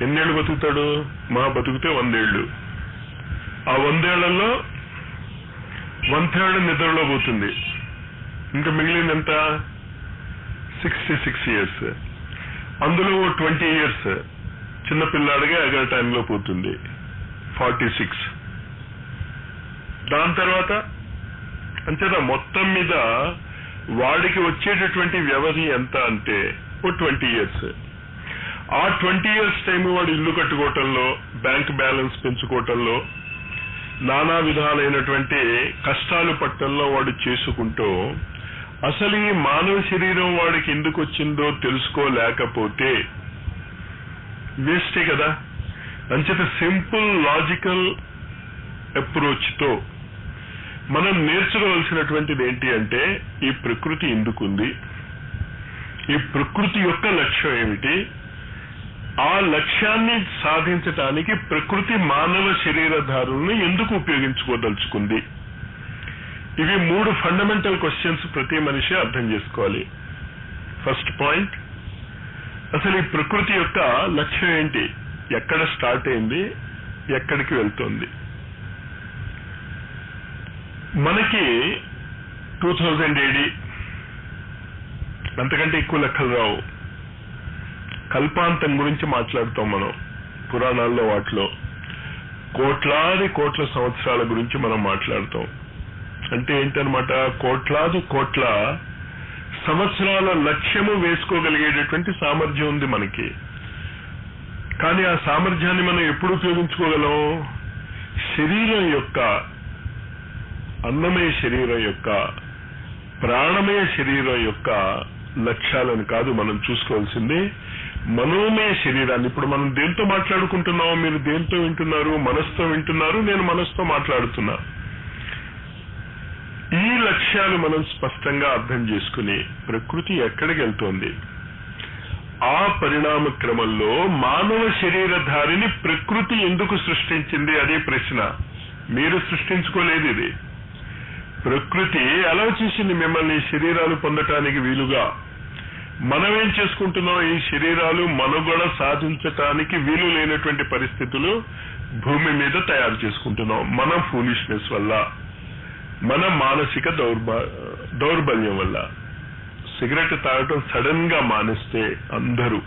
ఎన్నేళ్ళు బతుకుతాడు? బతుకుతే 100 ఏళ్ళు. ఆ 100 ఏళ్లలో 1/3 నిద్రలో పోతుంది. ఇంకా మిగిలినంత 66 years. అందులో 20 years చిన్నపిల్లాడిగా ఎగర టైంలో పోతుంది, 46. దాని తర్వాత అంతేనా? మొత్తం మీద వాడికి వచ్చేటటువంటి వ్యవధి ఎంత అంటే 20 years. ఆ 20 years టైం వాడు ఇల్లు కట్టుకోవటంలో, బ్యాంక్ బ్యాలెన్స్ పెంచుకోవటంలో, నానా విధాలైనటువంటి కష్టాలు పట్టడంలో వాడు చేసుకుంటూ అసలు ఈ మానవ శరీరం వాడికి ఎందుకు వచ్చిందో తెలుసుకోలేకపోతే వేస్టే కదా. అంచేత సింపుల్ లాజికల్ అప్రోచ్తో మనం నేర్చుకోవాల్సినటువంటిది ఏంటి అంటే ఈ ప్రకృతి ఎందుకుంది, ఈ ప్రకృతి యొక్క లక్ష్యం ఏమిటి, ఆ లక్ష్యాన్ని సాధించటానికి ప్రకృతి మానవ శరీరధారులను ఎందుకు ఉపయోగించుకోదలుచుకుంది. ఇవి 3 ఫండమెంటల్ క్వశ్చన్స్ ప్రతి మనిషి అర్థం చేసుకోవాలి. ఫస్ట్ పాయింట్, అసలు ఈ ప్రకృతి యొక్క లక్ష్యం ఏంటి, ఎక్కడ స్టార్ట్ అయింది, ఎక్కడికి వెళ్తోంది. మనకి 2000 AD అంతకంటే ఎక్కువ లెక్కలు రావు. కల్పాంతం గురించి మాట్లాడుతాం మనం పురాణాల్లో, వాటిలో కోట్ల సంవత్సరాల గురించి మనం మాట్లాడుతాం. అంటే ఏంటనమాట, కోట్ల సంవత్సరాల లక్ష్యము వేసుకోగలిగేటటువంటి సామర్థ్యం ఉంది మనకి. కానీ ఆ సామర్థ్యాన్ని మనం ఎప్పుడు ఉపయోగించుకోగలం, శరీరం యొక్క, అన్నమయ శరీరం యొక్క, ప్రాణమయ శరీరం యొక్క లక్ష్యాలను కాదు మనం చూసుకోవాల్సింది, మనోమయ శరీరాన్ని. ఇప్పుడు మనం దేంతో మాట్లాడుకుంటున్నాం, మీరు దేంతో వింటున్నారు, మనసుతో వింటున్నారు, నేను మనసుతో మాట్లాడుతున్నా. ఈ లక్ష్యాలు మనం స్పష్టంగా అర్థం చేసుకుని ప్రకృతి ఎక్కడికి వెళ్తోంది, ఆ పరిణామ క్రమంలో మానవ శరీరధారిని ప్రకృతి ఎందుకు సృష్టించింది, అదే ప్రశ్న. మీరు సృష్టించుకోలేదు, ఇది ప్రకృతి ఎలా చేసింది మిమ్మల్ని శరీరాలు పొందటానికి వీలుగా. మనమేం చేసుకుంటున్నాం, ఈ శరీరాలు మనుగడ సాధించటానికి వీలు లేనటువంటి పరిస్థితులు భూమి మీద తయారు చేసుకుంటున్నాం. మన ఫూలిష్నెస్ వల్ల, మన మానసిక దౌర్బల్యం వల్ల. సిగరెట్ తాగటం సడన్ గా మానేస్తే అందరూ,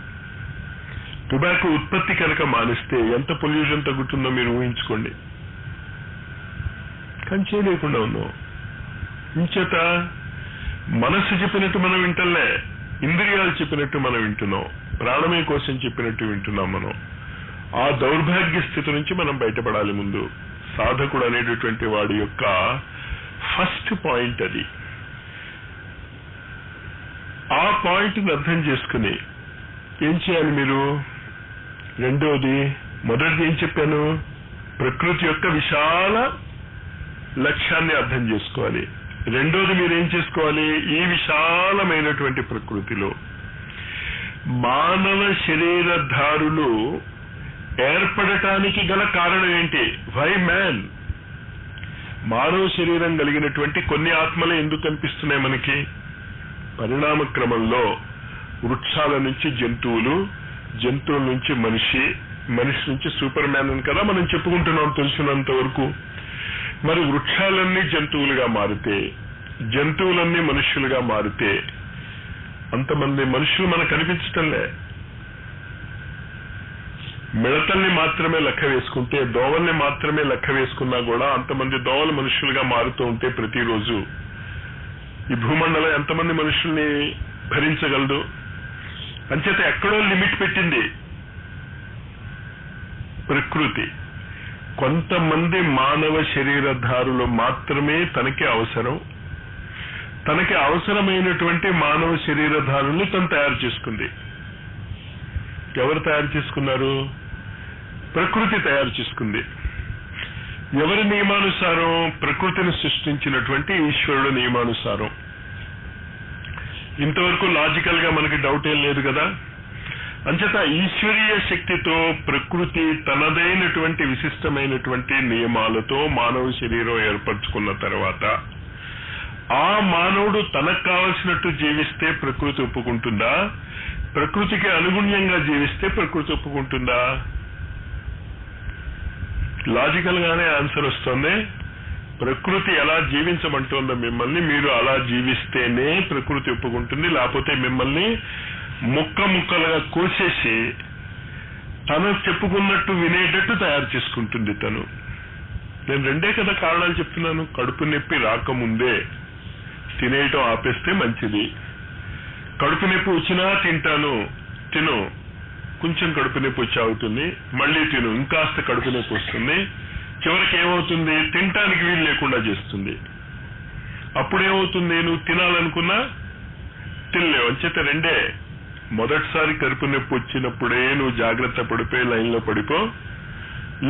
టొబాకో ఉత్పత్తి కనుక మానేస్తే ఎంత పొల్యూషన్ తగ్గుతుందో మీరు ఊహించుకోండి. కానీ చేయలేకుండా ఉన్నాం. ఇంచేత మనస్సు చెప్పినట్టు మనం వింటలే, ఇంద్రియాలు చెప్పినట్టు మనం వింటున్నాం, ప్రాణమే కోసం చెప్పినట్టు వింటున్నాం మనం. ఆ దౌర్భాగ్య స్థితి నుంచి మనం బయటపడాలి. ముందు సాధకుడు అనేటటువంటి వాడి యొక్క ఫస్ట్ పాయింట్ అది. ఆ పాయింట్ని అర్థం చేసుకుని ఏం చేయాలి మీరు, రెండోది, మొదటిది ఏం చెప్పాను, ప్రకృతి యొక్క విశాల లక్ష్యాన్ని అర్థం చేసుకోవాలి. రెండోది మీరేం చేసుకోవాలి, ఈ విశాలమైనటువంటి ప్రకృతిలో మానవ శరీరధారులు ఏర్పడటానికి గల కారణం ఏంటి, వై మ్యాన్. మానవ శరీరం కలిగినటువంటి కొన్ని ఆత్మలు ఎందుకు కనిపిస్తున్నాయి మనకి, పరిణామ క్రమంలో వృక్షాల నుంచి జంతువులు, జంతువుల నుంచి మనిషి, మనిషి నుంచి సూపర్ మ్యాన్ అని కదా మనం చెప్పుకుంటున్నాం తెలిసినంత వరకు. మరి వృక్షాలన్నీ జంతువులుగా మారితే, జంతువులన్నీ మనుష్యులుగా మారితే, అంతమంది మనుషులు మనకు కనిపించటంలే. మిడతల్ని మాత్రమే లెక్క వేసుకుంటే, దోవల్ని మాత్రమే లెక్క వేసుకున్నా కూడా అంతమంది దోవలు మనుషులుగా మారుతూ ఉంటే ప్రతిరోజు ఈ భూమండలం ఎంతమంది మనుషుల్ని భరించగలదు. అంచేత ఎక్కడో లిమిట్ పెట్టింది ప్రకృతి. కొంతమంది మానవ శరీరధారులు మాత్రమే తనకి అవసరం, తనకి అవసరమైనటువంటి మానవ శరీరధారుల్ని తను తయారు చేసుకుంది. ఎవరు తయారు చేసుకున్నారు, ప్రకృతి తయారు చేసుకుంది. ఎవరి నియమానుసారం, ప్రకృతిని సృష్టించినటువంటి ఈశ్వరుడు నియమానుసారం. ఇంతవరకు లాజికల్ గా మనకి డౌట్ ఏం లేదు కదా. అంచేత ఈశ్వరీయ శక్తితో ప్రకృతి తనదైనటువంటి విశిష్టమైనటువంటి నియమాలతో మానవ శరీరం ఏర్పరచుకున్న తర్వాత ఆ మానవుడు తనకు కావలసినట్టు జీవిస్తే ప్రకృతి ఒప్పుకుంటుందా, ప్రకృతికి అనుగుణ్యంగా జీవిస్తే ప్రకృతి ఒప్పుకుంటుందా? లాజికల్ గానే ఆన్సర్ వస్తుంది. ప్రకృతి ఎలా జీవించమంటుందో మిమ్మల్ని, మీరు అలా జీవిస్తేనే ప్రకృతి ఒప్పుకుంటుంది. లేకపోతే మిమ్మల్ని ముక్క ముక్కలుగా కోసేసి తను చెప్పుకున్నట్టు వినేటట్టు తయారు చేసుకుంటుంది తను. నేను రెండే కదా కారణాలు చెప్తున్నాను. కడుపు నొప్పి రాకముందే తినేయటం ఆపేస్తే మంచిది. కడుపు నొప్పి వచ్చినా తింటాను, తిను, కొంచెం కడుపు నొప్పి వచ్చి అవుతుంది, మళ్ళీ తిను, ఇంకాస్త కడుపు నొప్పి వస్తుంది, చివరికి ఏమవుతుంది, తినటానికి వీలు లేకుండా చేస్తుంది. అప్పుడేమవుతుంది, నువ్వు తినాలనుకున్నా తినలేవు. అంచేత రెండే, మొదటిసారి కడుపు నొప్పి వచ్చినప్పుడే నువ్వు జాగ్రత్త పడిపోయి లైన్లో పడిపో.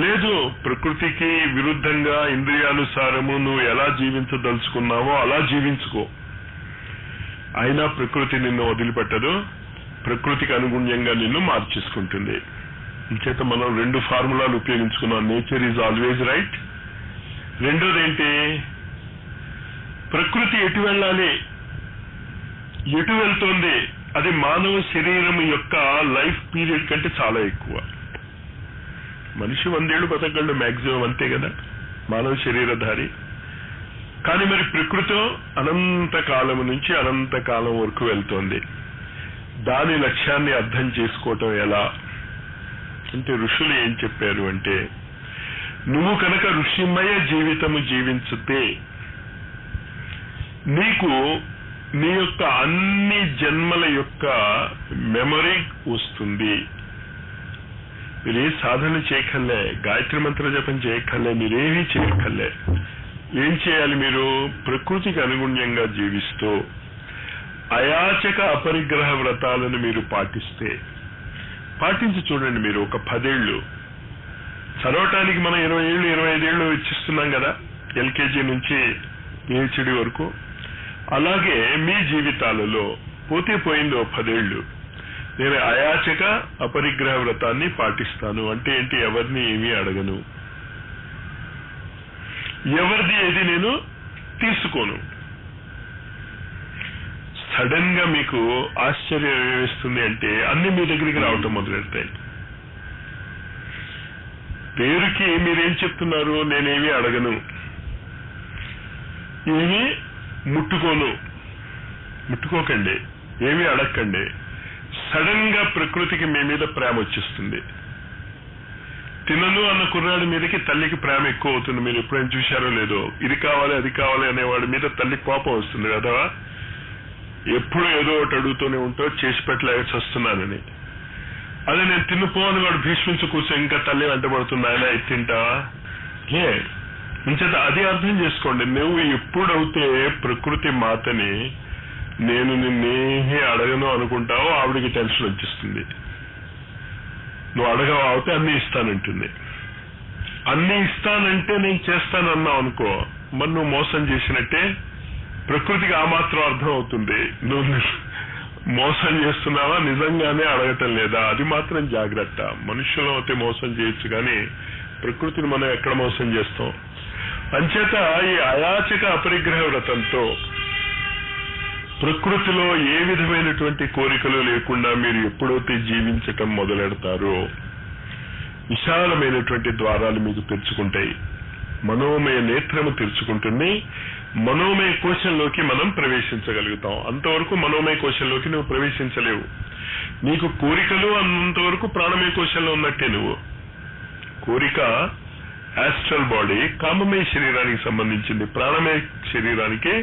లేదు, ప్రకృతికి విరుద్ధంగా ఇంద్రియానుసారము నువ్వు ఎలా జీవించదలుచుకున్నావో అలా జీవించుకో. అయినా ప్రకృతి నిన్ను వదిలిపెట్టదు, ప్రకృతికి అనుగుణ్యంగా నిన్ను మార్చేసుకుంటుంది. ఇంచేత మనం 2 ఫార్ములాలు ఉపయోగించుకున్నాం. Nature is always right. రెండోది ఏంటి, ప్రకృతి ఎటు వెళ్ళాలి, ఎటు వెళ్తోంది, అది మానవ శరీరం యొక్క లైఫ్ పీరియడ్ కంటే చాలా ఎక్కువ. మనిషి 100 ఏళ్ళు బతకగలడు మ్యాక్సిమం, అంతే కదా మానవ శరీరధారి. కానీ మరి ప్రకృతి అనంత కాలం నుంచి అనంత కాలం వరకు వెళ్తోంది. దాని లక్ష్యాన్ని అర్థం చేసుకోవటం ఎలా అంటే, ఋషులు ఏం చెప్పారు అంటే, నువ్వు కనుక ఋషిమయ జీవితము జీవించితే నీకు నీ యొక్క అన్ని జన్మల యొక్క మెమరీ వస్తుంది. మీరు ఏ సాధన చేయక్కర్లే, గాయత్రి మంత్ర జపం చేయక్కర్లే, మీరేమీ చేయక్కర్లే. ఏం చేయాలి, మీరు ప్రకృతికి అనుగుణ్యంగా జీవిస్తూ అయాచక అపరిగ్రహ వ్రతాలను మీరు పాటించి చూడండి. మీరు ఒక 10 ఏళ్ళు చదవటానికి మనం 20 ఏళ్ళు 25 ఏళ్ళు ఇచ్చిస్తున్నాం కదా, ఎల్కేజీ నుంచి PhD వరకు. అలాగే మీ జీవితాలలో పోతే పోయింది 10 ఏళ్ళు. నేను అయాచక అపరిగ్రహ వ్రతాన్ని పాటిస్తాను అంటే ఏంటి, ఎవరిని ఏమీ అడగను, ఎవరిది ఏది నేను తీసుకోను. సడన్ గా మీకు ఆశ్చర్యం ఏమిస్తుంది అంటే, అన్ని మీ దగ్గరికి రావటం మొదలెడతాయి. పేరుకి మీరేం చెప్తున్నారు, నేనేమీ అడగను, ఏమీ ముట్టుకోకండి, ఏమీ అడగకండి. సడన్ గా ప్రకృతికి మీ మీద ప్రేమ వచ్చేస్తుంది. తినను అన్న కుర్రాడి మీదకి తల్లికి ప్రేమ ఎక్కువ అవుతుంది. మీరు ఎప్పుడైనా చూశారో లేదో, ఇది కావాలి అది కావాలి అనేవాడి మీద తల్లి కోపం వస్తుంది కదా. ఎప్పుడు ఏదో ఒకటి అడుగుతూనే ఉంటావు, చేసి పెట్టలేసి వస్తున్నానని. అదే నేను తిన్నుపోని వాడు భీష్మించి కూర్చో, ఇంకా తల్లి వెంటబడుతుంది, ఆయన ఇది తింటావా ఏ ఇంచేత అది అర్థం చేసుకోండి. నువ్వు ఎప్పుడైతే ప్రకృతి మాతని నేను నిన్నేమీ అడగను అనుకుంటావో ఆవిడికి టెన్షన్ వచ్చేస్తుంది. నువ్వు అడగవు అవుతే అన్ని ఇస్తానంటుంది. అన్ని ఇస్తానంటే నేను చేస్తానన్నావు అనుకో, మరి నువ్వు మోసం చేసినట్టే. ప్రకృతికి ఆ మాత్రం అర్థం అవుతుంది, నువ్వు మోసం చేస్తున్నావా, నిజంగానే అడగటం లేదా. అది మాత్రం జాగ్రత్త. మనుషులు అయితే మోసం చేయొచ్చు, కానీ ప్రకృతిని మనం ఎక్కడ మోసం చేస్తాం. అంచేత ఈ అయాచక అపరిగ్రహ వ్రతంతో ప్రకృతిలో ఏ విధమైనటువంటి కోరికలు లేకుండా మీరు ఎప్పుడైతే జీవించటం మొదలెడతారో విశాలమైనటువంటి ద్వారాలు మీకు తెరుచుకుంటాయి. మనోమయ నేత్రము తెరుచుకుంటుంది. మనోమయ కోశంలోకి మనం ప్రవేశించగలుగుతాం. అంతవరకు మనోమయ కోశంలోకి నువ్వు ప్రవేశించలేవు. నీకు కోరికలు అన్నంతవరకు ప్రాణమయ కోశంలో ఉన్నట్టే. నువ్వు కోరిక యాస్ట్రల్ బాడీ కామమయ శరీరానికి సంబంధించింది, ప్రాణమయ శరీరానికి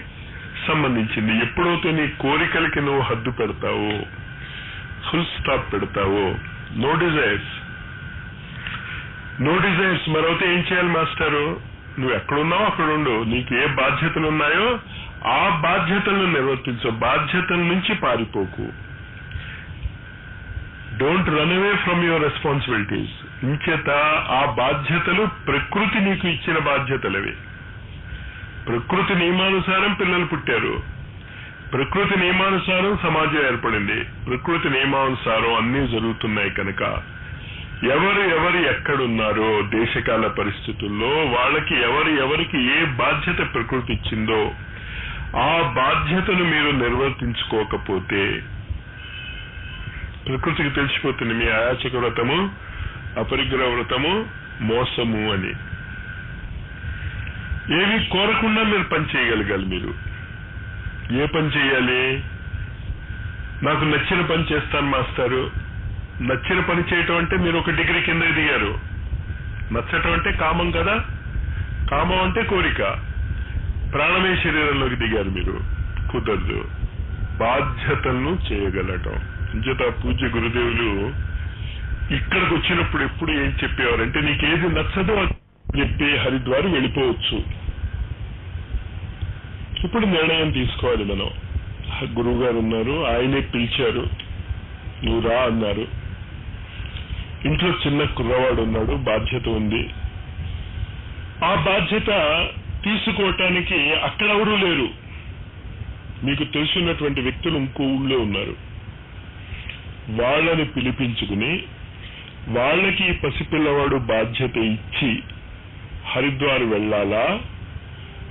సంబంధించింది. ఎప్పుడైతే నీ కోరికలకి నువ్వు హద్దు పెడతావో, ఫుల్ స్టాప్ పెడతావో, నో డిజైర్స్ మరొకటి ఏం చేయాలి మాస్టారు, నువ్వు ఎక్కడున్నావు అక్కడ ఉండు. నీకు ఏ బాధ్యతలు ఉన్నాయో ఆ బాధ్యతలను నిర్వర్తించు. బాధ్యతల నుంచి పారిపోకు. Don't run away from your responsibilities. ఇంచేత ఆ బాధ్యతలు ప్రకృతి నీకు ఇచ్చిన బాధ్యతలవి. ప్రకృతి నియమానుసారం పిల్లలు పుట్టారు, ప్రకృతి నియమానుసారం సమాజం ఏర్పడింది, ప్రకృతి నియమానుసారం అన్నీ జరుగుతున్నాయి. కనుక ఎవరు ఎక్కడున్నారో దేశకాల పరిస్థితుల్లో వాళ్ళకి ఎవరికి ఏ బాధ్యత ప్రకృతి ఇచ్చిందో ఆ బాధ్యతను మీరు నిర్వర్తించుకోకపోతే ప్రకృతికి తెలిసిపోతుంది మీ అయాచక వ్రతము అపరిగ్రహ వ్రతము మోసము అని. ఏవి కోరకుండా మీరు పని చేయగలగాలి. మీరు ఏ పని చేయాలి, నాకు నచ్చిన పని చేస్తాను మాస్టారు. నచ్చిన పని చేయటం అంటే మీరు ఒక డిగ్రీ కింద దిగారు. నచ్చటం అంటే కామం కదా, కామం అంటే కోరిక. ప్రాణమయ శరీరంలోకి దిగారు మీరు, కుదరదు. బాధ్యతలను చేయగలటం. ఇంచేత పూజ్య గురుదేవులు ఇక్కడికి వచ్చినప్పుడు ఎప్పుడు ఏం చెప్పేవారంటే నీకేది నచ్చదో అని చెప్పి హరిద్వార్ వెళ్ళిపోవచ్చు. ఇప్పుడు నిర్ణయం తీసుకోవాలి మనం. గురువు గారు ఉన్నారు, ఆయనే పిలిచారు, నువ్వు రా అన్నారు. ఇంట్లో చిన్న కుర్రవాడు ఉన్నాడు, బాధ్యత ఉంది. ఆ బాధ్యత తీసుకోవటానికి అక్కడ ఎవరూ లేరు. మీకు తెలుసున్నటువంటి వ్యక్తులు ఇంకో ఊళ్ళో ఉన్నారు. వాళ్ళని పిలిపించుకుని వాళ్ళకి పసిపిల్లవాడు బాధ్యత ఇచ్చి హరిద్వార్ వెళ్ళాలా,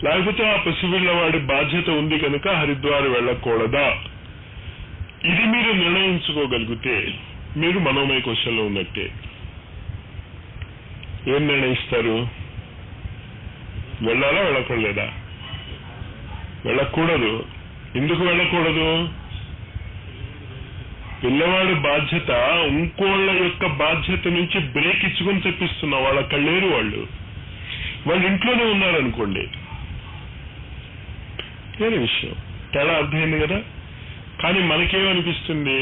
లేకపోతే ఆ పసిపిల్లవాడి బాధ్యత ఉంది కనుక హరిద్వార్ వెళ్ళకూడదా, ఇది మీరు నిర్ణయించుకోగలిగితే మీరు మనోమయ కోశంలో ఉన్నట్టే. ఏం నిర్ణయిస్తారు? వెళ్ళాలా వెళ్ళకూడదా? వెళ్ళకూడదు. ఎందుకు వెళ్ళకూడదు? పిల్లవాడి బాధ్యత ఇంకోళ్ళ యొక్క బాధ్యత నుంచి బ్రేక్ ఇచ్చుకొని తెప్పిస్తున్నా. వాళ్ళ కళ్ళేరు, వాళ్ళు ఇంట్లోనే ఉన్నారనుకోండి, వేరే విషయం. తేడా అర్థమైంది కదా. కానీ మనకేమనిపిస్తుంది,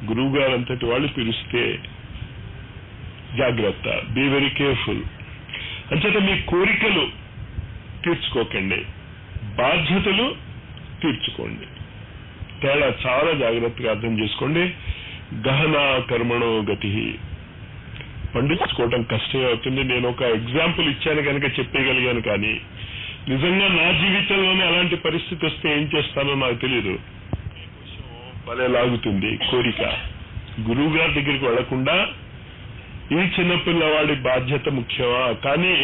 గురువు గారు అంతటి వాళ్ళు పిలిస్తే జాగ్రత్త, బీ వెరీ కేర్ఫుల్. అంచేత మీ కోరికలు తీర్చుకోకండి, బాధ్యతలు తీర్చుకోండి. తేడా చాలా జాగ్రత్తగా అర్థం చేసుకోండి. గహన కర్మణో గతి. పండించుకోవటం కష్టమే అవుతుంది. నేను ఒక ఎగ్జాంపుల్ ఇచ్చాను కనుక చెప్పగలిగాను, కానీ నిజంగా నా జీవితంలోనే అలాంటి పరిస్థితి వస్తే ఏం చేస్తానో నాకు తెలియదు. భలే లాగుతుంది కోరిక. గురువు గారి దగ్గరికి వెళ్లకుండా ఈ చిన్నపిల్లవాడి బాధ్యత ముఖ్యమా? కానీ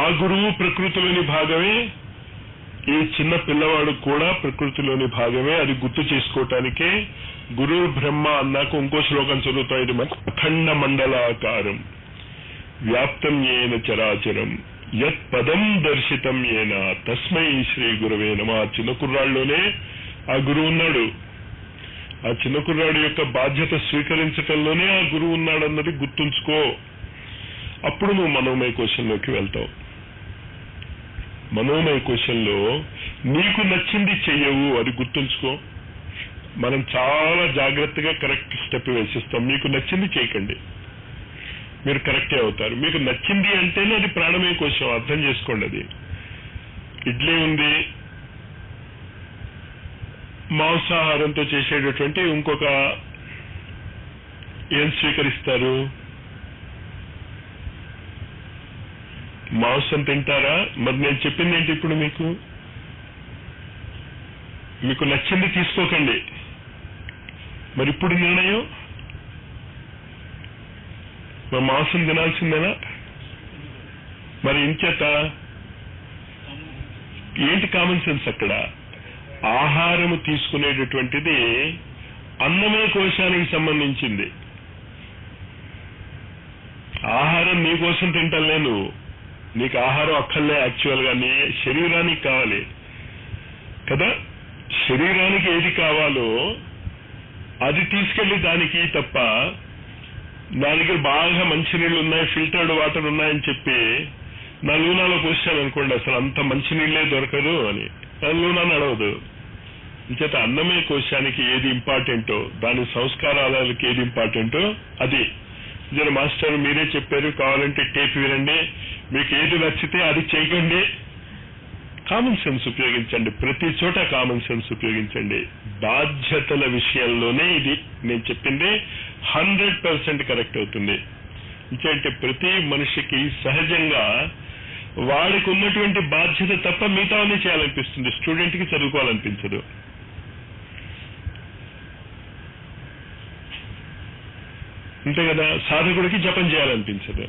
ఆ గురువు ప్రకృతిలోని భాగమే, ఈ చిన్న పిల్లవాడు కూడా ప్రకృతిలోని భాగమే. అది గుర్తు చేసుకోవటానికే గురువు బ్రహ్మ అన్నాక ఇంకో శ్లోకం చదువుతాయి. అఖండ మండలాకారం వ్యాప్తం ఏన చరాచరం యత్ పదం దర్శితం ఏన తస్మై శ్రీ గురవే నమః. చిన్న కుర్రాళ్ళలోనే ఆ గురువు ఉన్నాడు. ఆ చిన్న కుర్రాడు యొక్క బాధ్యత స్వీకరించటంలోనే ఆ గురువు ఉన్నాడన్నది గుర్తుంచుకో. అప్పుడు నువ్వు మనోమయ కోశంలోకి వెళ్తావు. మనోమయ కోశంలో నీకు నచ్చింది చెయ్యవు, అది గుర్తుంచుకో. మనం చాలా జాగ్రత్తగా కరెక్ట్ స్టెప్ వేసిస్తాం. మీకు నచ్చింది చేయకండి, మీరు కరెక్టే అవుతారు. మీకు నచ్చింది అంటేనే అది ప్రాణమయ కోశం, అర్థం చేసుకోండి. అది ఇడ్లీ ఉంది, మాంసాహారంతో చేసేటటువంటి ఇంకొక ఏం స్వీకరిస్తారు? మాంసం తింటారా? మరి నేను చెప్పింది ఏంటి ఇప్పుడు? మీకు నచ్చింది తీసుకోకండి. మరి ఇప్పుడు నిర్ణయం, మరి మాంసం తినాల్సిందేనా? మరి ఇంచేత ఏంటి కామన్ సెన్స్ అక్కడ? ఆహారము తీసుకునేటటువంటిది అన్నమయ కోశానికి సంబంధించింది. ఆహారం నీ కోసం తింటలే నువ్వు, నీకు ఆహారం అక్కర్లే. యాక్చువల్ గా నీ శరీరానికి కావాలి కదా. శరీరానికి ఏది కావాలో అది తీసుకెళ్లి దానికి తప్ప, నా దగ్గర బాగా మంచినీళ్ళు ఉన్నాయి, ఫిల్టర్డ్ వాటర్ ఉన్నాయని చెప్పి నా లూనాలో పోసాననుకోండి, అసలు అంత మంచినీళ్ళే దొరకదు అని నా లూనా నడవదు. ఇంచేత అన్నమయ కోశానికి ఏది ఇంపార్టెంటో, దాని సంస్కారాలకి ఏది ఇంపార్టెంటో అది. జర మాస్టర్ మీరే చెప్పారు, కావాలంటే టేప్ వినండి, మీకు ఏది నచ్చితే అది చేయకండి. కామన్ సెన్స్ ఉపయోగించండి, ప్రతి చోట కామన్ సెన్స్ ఉపయోగించండి. బాధ్యతల విషయంలోనే ఇది నేను చెప్పింది 100% కరెక్ట్ అవుతుంది. అంటే ప్రతి మనిషికి సహజంగా వాడికి ఉన్నటువంటి బాధ్యత తప్ప మిగతావన్నీ చేయాలనిపిస్తుంది. స్టూడెంట్కి చదువుకోవాలనిపించదు. అంతే కదా. సాధకుడికి జపం చేయాలనిపించదు,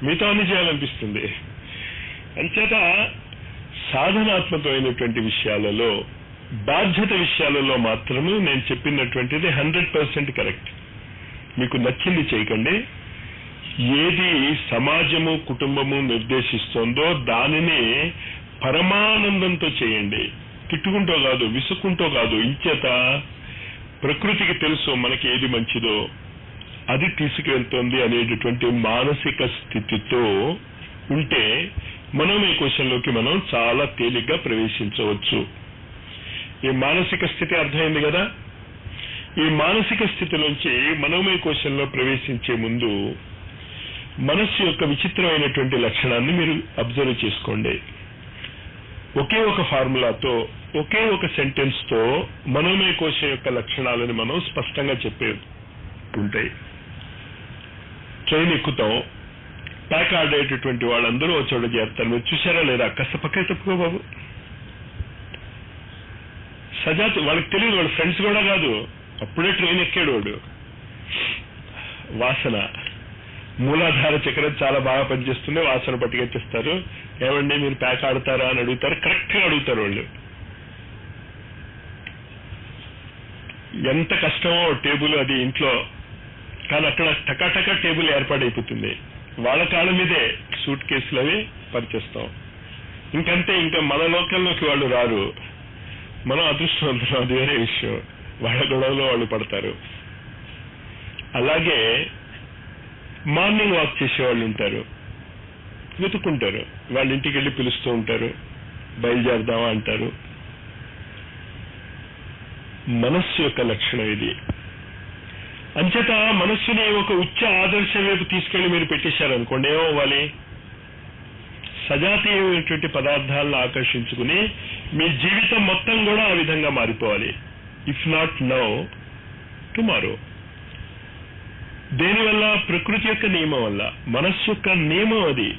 మిగతావన్నీ చేయాలనిపిస్తుంది. అంచేత సాధనాత్మకమైనటువంటి విషయాలలో, బాధ్యత విషయాలలో మాత్రమే నేను చెప్పినటువంటిది 100% కరెక్ట్. మీకు నచ్చింది చేయకండి. ఏది సమాజము కుటుంబము నిర్దేశిస్తోందో దానిని పరమానందంతో చేయండి. తిట్టుకుంటూ కాదు, విసుక్కుంటూ కాదు. ఇంచేత ప్రకృతికి తెలుసు మనకి ఏది మంచిదో అది తీసుకెళ్తోంది అనేటటువంటి మానసిక స్థితితో ఉంటే మనోమయ కోశంలోకి మనం చాలా తేలిగ్గా ప్రవేశించవచ్చు. ఈ మానసిక స్థితి అర్థమైంది కదా. ఈ మానసిక స్థితి నుంచి మనోమయ కోశంలో ప్రవేశించే ముందు మనస్సు యొక్క విచిత్రమైనటువంటి లక్షణాన్ని మీరు అబ్జర్వ్ చేసుకోండి. ఒకే ఒక ఫార్ములాతో, ఒకే ఒక సెంటెన్స్ తో మనోమయ కోశం యొక్క లక్షణాలను మనం స్పష్టంగా చెప్పే ఉంటాయి. ట్రైన్ ఎక్కుతాం, ప్యాక్ ఆడేటటువంటి వాళ్ళందరూ ఒక చోట చేస్తారు. మీరు చూసారా లేదా? కాస్త పక్కకి తప్పుకో బాబు. సజాతి వాళ్ళకి తెలియదు, వాళ్ళ ఫ్రెండ్స్ కూడా కాదు, అప్పుడే ట్రైన్ ఎక్కాడు వాడు. వాసన, మూలాధార చక్రం చాలా బాగా పనిచేస్తుంది. వాసన పట్టుకెచ్చేస్తారు. ఏమండి మీరు ప్యాక్ ఆడతారా అని అడుగుతారు. కరెక్ట్ గా అడుగుతారు వాళ్ళు. ఎంత కష్టమో టేబుల్ అది ఇంట్లో, కానీ అక్కడ టకాటకా టేబుల్ ఏర్పాటైపోతుంది. వాళ్ళ కాళ్ళ మీదే సూట్ కేసులు అవి పరిచేస్తాం. ఇంకంతే, ఇంకా మన లోకల్లోకి వాళ్ళు రారు. మనం అదృష్టవంతులు, అది వేరే విషయం. వాళ్ళ గొడవలో వాళ్ళు పడతారు. అలాగే మార్నింగ్ వాక్ చేసేవాళ్ళు ఉంటారు, వెతుక్కుంటారు. వాళ్ళ ఇంటికి వెళ్ళి పిలుస్తూ ఉంటారు, బయలుదేరదామా అంటారు. మనస్సు యొక్క లక్షణం ఇది. అంచేత మనస్సుని ఒక ఉచ్చ ఆదర్శం వైపు తీసుకెళ్లి మీరు పెట్టేశారనుకోండి, ఏమవ్వాలి? సజాతీయమైనటువంటి పదార్థాలను ఆకర్షించుకుని మీ జీవితం మొత్తం కూడా ఆ విధంగా మారిపోవాలి. If not now, tomorrow. దేనివల్ల? ప్రకృతి యొక్క నియమం వల్ల. మనస్సు యొక్క నియమం అది,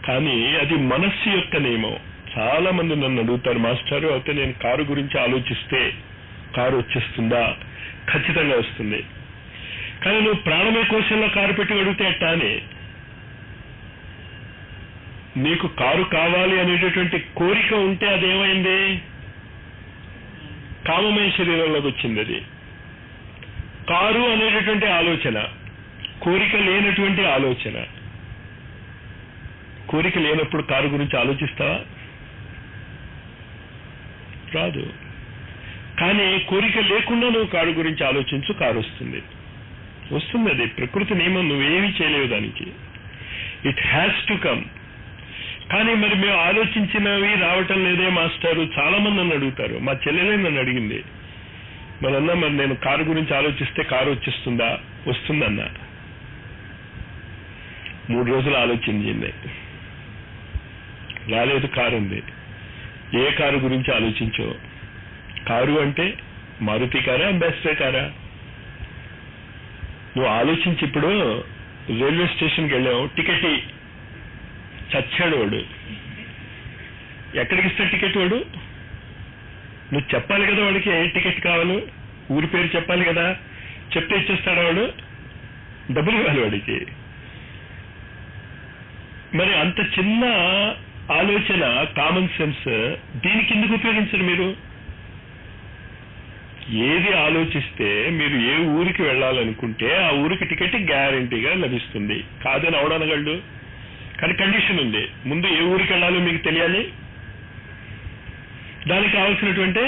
కానీ అది మనస్సు యొక్క నియమం. చాలా మంది నన్ను అడుగుతారు, మాస్టారు అయితే నేను కారు గురించి ఆలోచిస్తే కారు వచ్చేస్తుందా? ఖచ్చితంగా వస్తుంది. కానీ నువ్వు ప్రాణమయ కోశంలో కారు పెట్టి అడిగితే ఎట్టా అని. నీకు కారు కావాలి అనేటటువంటి కోరిక ఉంటే అదేమైంది? కామమయ శరీరంలోకి వచ్చింది. అది కారు అనేటటువంటి ఆలోచన, కోరిక లేనటువంటి ఆలోచన. కోరిక లేనప్పుడు కారు గురించి ఆలోచిస్తావా? రాదు. కానీ కోరిక లేకుండా నువ్వు కారు గురించి ఆలోచించు, కారు వస్తుంది. వస్తుంది, అది ప్రకృతి నియమం. నువ్వేమీ చేయలేవు దానికి. It has to come. కానీ మరి మేము ఆలోచించినవి రావటం లేదే మాస్టారు. చాలా మంది నన్ను అడుగుతారు. మా చెల్లెలే నన్ను అడిగింది, మరి నేను కారు గురించి ఆలోచిస్తే కారు వచ్చేస్తుందా? వస్తుందన్నా. 3 రోజులు ఆలోచించింది, రాలేదు. కారు ఉంది. ఏ కారు గురించి ఆలోచించో? కారు అంటే మారుతి కారా, అంబాసిడర్ కారా? నువ్వు ఆలోచించి, ఇప్పుడు రైల్వే స్టేషన్కి వెళ్ళావు, టికెట్ చచ్చాడు వాడు. ఎక్కడికి ఇస్తా టికెట్ వాడు? నువ్వు చెప్పాలి కదా వాడికి ఏ టికెట్ కావాలో, ఊరి పేరు చెప్పాలి కదా. చెప్తే ఇచ్చేస్తాడా వాడు? డబ్బులు ఇవ్వాలి వాడికి. మరి అంత చిన్న ఆలోచన, కామన్ సెన్స్, దీనికి ఎందుకు ఉపయోగించరు మీరు? ఏది ఆలోచిస్తే మీరు ఏ ఊరికి వెళ్ళాలనుకుంటే ఆ ఊరికి టికెట్ గ్యారంటీగా లభిస్తుంది. కాదని అవడనగలడు. కానీ కండిషన్ ఉంది, ముందు ఏ ఊరికి వెళ్ళాలో మీకు తెలియాలి. దానికి కావాల్సినటువంటి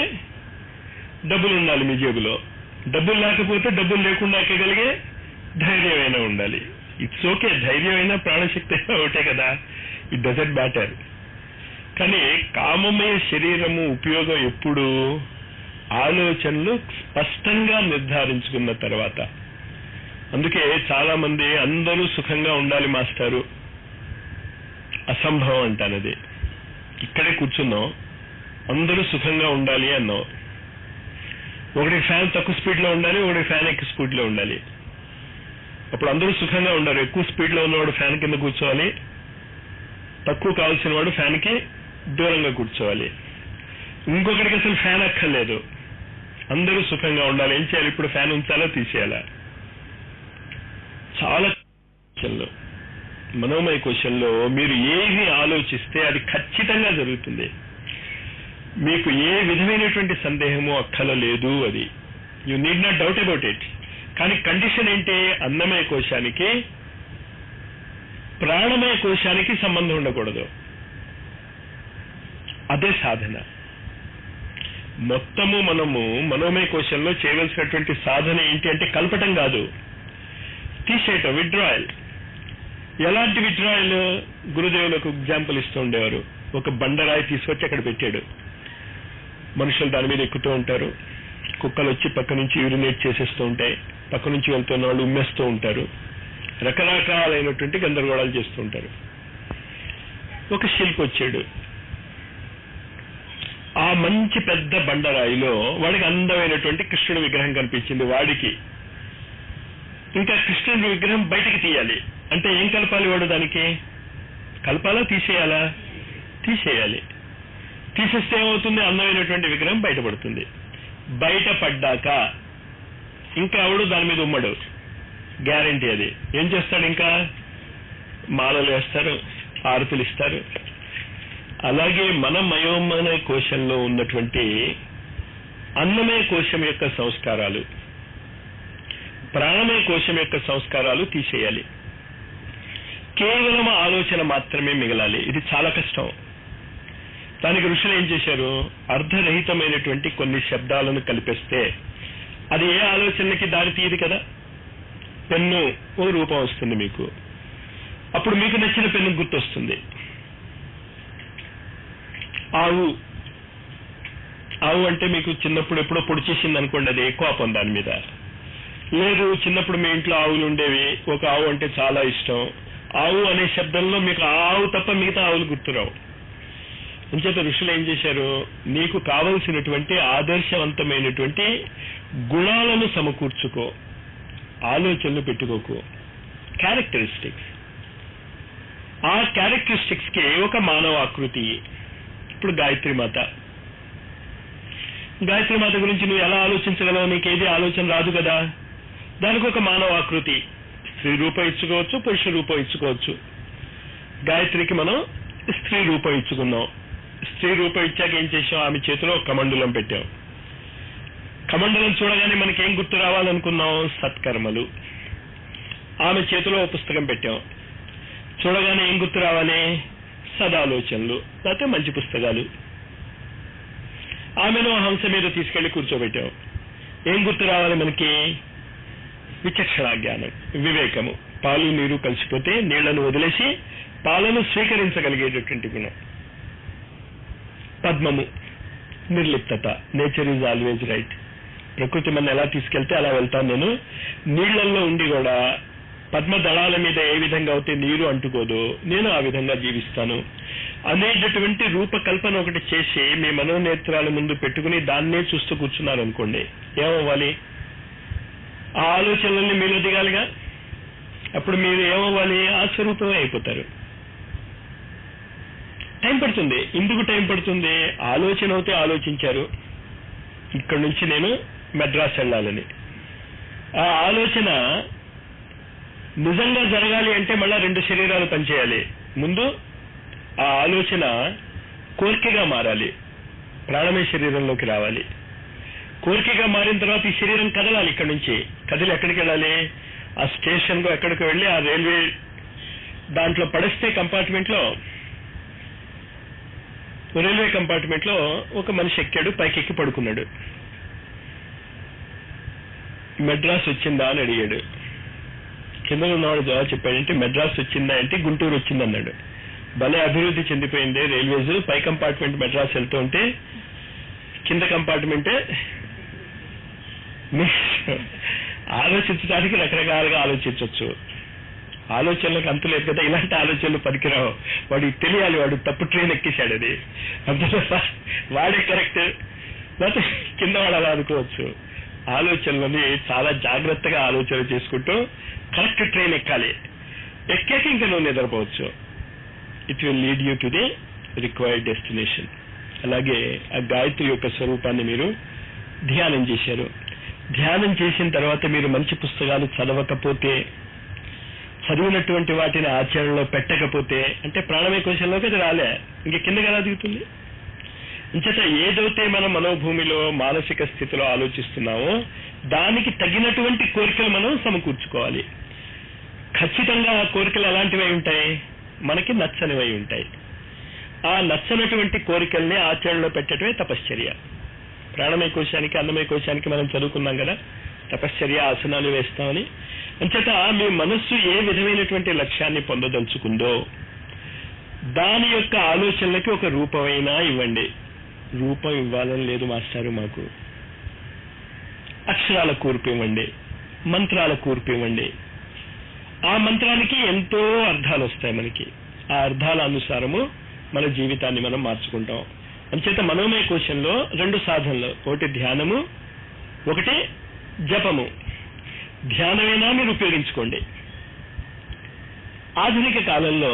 డబ్బులు ఉండాలి మీ జేబులో. డబ్బులు లేకపోతే డబ్బులు లేకుండా ఎక్కగలిగే ధైర్యమైనా ఉండాలి. ఇట్స్ ఓకే, ధైర్యమైనా ప్రాణశక్తి అయినా ఒకటే కదా. It doesn't matter. కానీ కామమయ శరీరము ఉపయోగం ఎప్పుడు? ఆలోచనలు స్పష్టంగా నిర్ధారించుకున్న తర్వాత. అందుకే చాలా మంది అందరూ సుఖంగా ఉండాలి మాస్టారు, అసంభవం అంటానది. ఇక్కడే కూర్చున్నాం, అందరూ సుఖంగా ఉండాలి అన్నాం. ఒకటి ఫ్యాన్ తక్కువ స్పీడ్లో ఉండాలి, ఒకటి ఫ్యాన్ ఎక్కువ స్పీడ్లో ఉండాలి. అప్పుడు అందరూ సుఖంగా ఉండాలి. ఎక్కువ స్పీడ్లో ఉన్నవాడు ఫ్యాన్ కింద కూర్చోవాలి, తక్కువ కావాల్సిన వాడు ఫ్యాన్కి దూరంగా కూర్చోవాలి. ఇంకొకటికి అసలు ఫ్యాన్ అక్కర్లేదు, అందరూ సుఖంగా ఉండాలి. ఏం చేయాలి? ఇప్పుడు ఫ్యాన్ ఉంచాలా, తీసేయాలా? చాలా మనోమయ కోశంలో మీరు ఏది ఆలోచిస్తే అది ఖచ్చితంగా జరుగుతుంది. మీకు ఏ విధమైనటువంటి సందేహము అక్కల లేదు. అది you need not doubt about it. కానీ కండిషన్ ఏంటి? అన్నమయ కోశానికి ప్రాణమయ కోశానికి సంబంధం ఉండకూడదు. అదే సాధన. మొత్తము మనము మనోమయ కోశంలో చేయవలసినటువంటి సాధన ఏంటి అంటే కలపటం కాదు, తీసేయటం, విత్డ్రాయల్. ఎలాంటి విత్డ్రాయల్? గురుదేవులకు ఎగ్జాంపుల్ ఇస్తూ ఉండేవారు. ఒక బండరాయి తీసుకొచ్చి అక్కడ పెట్టాడు, మనుషులు దాని మీద ఎక్కుతూ ఉంటారు. కుక్కలు వచ్చి పక్క నుంచి యూరినేట్ చేసేస్తూ ఉంటాయి, పక్క నుంచి వెళ్తున్న వాళ్ళు ఉమ్మేస్తూ ఉంటారు, రకరకాలైనటువంటి గందరగోళాలు చేస్తూ ఉంటారు. ఒక శిల్పి వచ్చాడు, ఆ మంచి పెద్ద బండరాయిలో వాడికి అందమైనటువంటి కృష్ణుడి విగ్రహం కనిపించింది. వాడికి ఇంకా కృష్ణుడి విగ్రహం బయటికి తీయాలి అంటే ఏం కలపాలి? వాడు దానికి కలపాలా తీసేయాలా? తీసేయాలి. తీసేస్తే ఏమవుతుంది? అందమైనటువంటి విగ్రహం బయటపడుతుంది. బయటపడ్డాక ఇంకా ఆవిడ దాని మీద ఉమ్మడు, గ్యారంటీ. అది ఏం చేస్తాడు? ఇంకా మాలలు వేస్తారు, ఆరతులు ఇస్తారు. అలాగే మన మయోమయ కోశంలో ఉన్నటువంటి అన్నమయ కోశం యొక్క సంస్కారాలు, ప్రాణమయ కోశం యొక్క సంస్కారాలు తీసేయాలి. కేవలం ఆలోచన మాత్రమే మిగలాలి. ఇది చాలా కష్టం. దానికి ఋషులు ఏం చేశారు? అర్ధరహితమైనటువంటి కొన్ని శబ్దాలను కలిపేస్తే అది ఏ ఆలోచనలకి దారి తీయదు కదా. పెన్ను ఓ రూపం వస్తుంది మీకు, అప్పుడు మీకు నచ్చిన పెన్ను గుర్తొస్తుంది. ఆవు, ఆవు అంటే మీకు చిన్నప్పుడు ఎప్పుడో పొడి చేసింది అనుకోండి, అది కోపం దాని మీద. లేదు, చిన్నప్పుడు మీ ఇంట్లో ఆవులు ఉండేవి, ఒక ఆవు అంటే చాలా ఇష్టం. ఆవు అనే శబ్దంలో మీకు ఆవు తప్ప మిగతా ఆవులు గుర్తురావు. అంచేత ఋషులు ఏం చేశారు? నీకు కావలసినటువంటి ఆదర్శవంతమైనటువంటి గుణాలను సమకూర్చుకో, ఆలోచనలు పెట్టుకోకు, క్యారెక్టరిస్టిక్స్. ఆ క్యారెక్టరిస్టిక్స్ కి ఒక మానవ ఆకృతి. ఇప్పుడు గాయత్రి మాత, గాయత్రి మాత గురించి నువ్వు ఎలా ఆలోచించగలవు? నీకేది ఆలోచన రాదు కదా. దానికి ఒక మానవ ఆకృతి, స్త్రీ రూపం ఇచ్చుకోవచ్చు, పురుష రూపం ఇచ్చుకోవచ్చు. గాయత్రికి మనం స్త్రీ రూపం ఇచ్చుకున్నాం. స్త్రీ రూపం ఇచ్చాక ఏం చేసాం? ఆమె చేతిలో కమండలం పెట్టాం. కమండలం చూడగానే మనకేం గుర్తు రావాలనుకున్నాం? సత్కర్మలు. ఆమె చేతిలో ఒక పుస్తకం పెట్టాం, చూడగానే ఏం గుర్తు రావాలి? సదాలోచనలు, లేకపోతే మంచి పుస్తకాలు. ఆమెను హంస మీద తీసుకెళ్లి కూర్చోబెట్టాం, ఏం గుర్తు రావాలి మనకి? విచక్షణ జ్ఞానం, వివేకము. పాలు నీరు కలిసిపోతే నీళ్లను వదిలేసి పాలను స్వీకరించగలిగేటటువంటి గుణం. పద్మము, నిర్లిప్తత, నేచర్ ఈజ్ ఆల్వేజ్ రైట్. ప్రకృతి మన ఎలా తీసుకెళ్తే అలా వెళ్తాను నేను. నీళ్లలో ఉండి కూడా పద్మ దళాల మీద ఏ విధంగా అయితే నీరు అంటుకోదో నేను ఆ విధంగా జీవిస్తాను అనేటటువంటి రూపకల్పన ఒకటి చేసి మీ మనోనేత్రాల ముందు పెట్టుకుని దాన్నే చూస్తూ కూర్చున్నారు అనుకోండి, ఏమవ్వాలి? ఆ ఆలోచనలన్నీ మీలో దిగాలిగా. అప్పుడు మీరు ఏమవ్వాలి? ఆ స్వరూపమే అయిపోతారు. టైం పడుతుంది. ఎందుకు టైం పడుతుంది? ఆలోచన అవుతే ఆలోచించారు, ఇక్కడి నుంచి నేను మెడ్రాస్ వెళ్ళాలని. ఆ ఆలోచన నిజంగా జరగాలి అంటే మళ్ళా 2 శరీరాలు పనిచేయాలి. ముందు ఆ ఆలోచన కోరికగా మారాలి, ప్రాణమయ శరీరంలోకి రావాలి. కోరికగా మారిన తర్వాత ఈ శరీరం కదలాలి. ఇక్కడి నుంచి కదిలి ఎక్కడికి వెళ్ళాలి? ఆ స్టేషన్ కు ఎక్కడికి వెళ్ళి ఆ రైల్వే దాంట్లో పడిస్తే రైల్వే కంపార్ట్మెంట్ లో ఒక మనిషి ఎక్కాడు, పైకెక్కి పడుకున్నాడు. మెడ్రాస్ వచ్చిందా అని అడిగాడు. కింద ఉన్నవాడు జవాబు చెప్పాడంటే మెడ్రాస్ వచ్చిందా అంటే గుంటూరు వచ్చిందన్నాడు. భలే అభివృద్ధి చెందిపోయింది రైల్వేస్. పై కంపార్ట్మెంట్ మెడ్రాస్ వెళ్తూ ఉంటే కింద కంపార్ట్మెంటే. ఆలోచించడానికి రకరకాలుగా ఆలోచించవచ్చు. ఆలోచనలకు అంతులేదు కదా. ఇలాంటి ఆలోచనలు పనికిరావు. వాడికి తెలియాలి వాడు తప్పు ట్రైన్ ఎక్కేశాడు, అది అంతే. వాడే కరెక్ట్, లేకపోతే కింద వాడు అలా అనుకోవచ్చు. ఆలోచనలని చాలా జాగ్రత్తగా ఆలోచన చేసుకుంటూ కరెక్ట్ ట్రైన్ ఎక్కాలి. ఎక్కాక ఇంకా నువ్వు నిద్రపోవచ్చు. It will lead you to the required destination. అలాగే ఆ గాయత్రి యొక్క స్వరూపాన్ని మీరు ధ్యానం చేశారు. ధ్యానం చేసిన తర్వాత మీరు మంచి పుస్తకాలు చదవకపోతే, చదివినటువంటి వాటిని ఆచరణలో పెట్టకపోతే, అంటే ప్రాణమయ కోశంలోకి అది రాలే, ఇంక కిందకి ఎలా దిగుతుంది? ఇంచేత ఏదైతే మనం మనోభూమిలో మానసిక స్థితిలో ఆలోచిస్తున్నామో దానికి తగినటువంటి కోరికలు మనం సమకూర్చుకోవాలి. ఖచ్చితంగా ఆ కోరికలు ఎలాంటివై ఉంటాయి? మనకి నచ్చనివై ఉంటాయి. ఆ నచ్చనటువంటి కోరికల్ని ఆచరణలో పెట్టడమే తపశ్చర్య. ప్రాణమయ కోశానికి అన్నమయ కోశానికి మనం చదువుకున్నాం కదా, తపశ్చర్య ఆసనాలు వేస్తామని. అంచేత మీ మనస్సు ఏ విధమైనటువంటి లక్ష్యాన్ని పొందదలుచుకుందో దాని యొక్క ఆలోచనలకి ఒక రూపమైనా ఇవ్వండి. రూపం ఇవ్వాలని లేదు మాస్టారు మాకు, అక్షరాల కూర్పు ఇవ్వండి, మంత్రాల కూర్పు ఇవ్వండి. ఆ మంత్రానికి ఎంతో అర్థాలు వస్తాయి మనకి. ఆ అర్థాల అనుసారము మన జీవితాన్ని మనం మార్చుకుంటాం. అంచేత మనోమయ కోశంలో 2 సాధనలు, ఒకటి ధ్యానము, ఒకటి జపము. ధ్యానమైనా మీరు ఉపయోగించుకోండి. ఆధునిక కాలంలో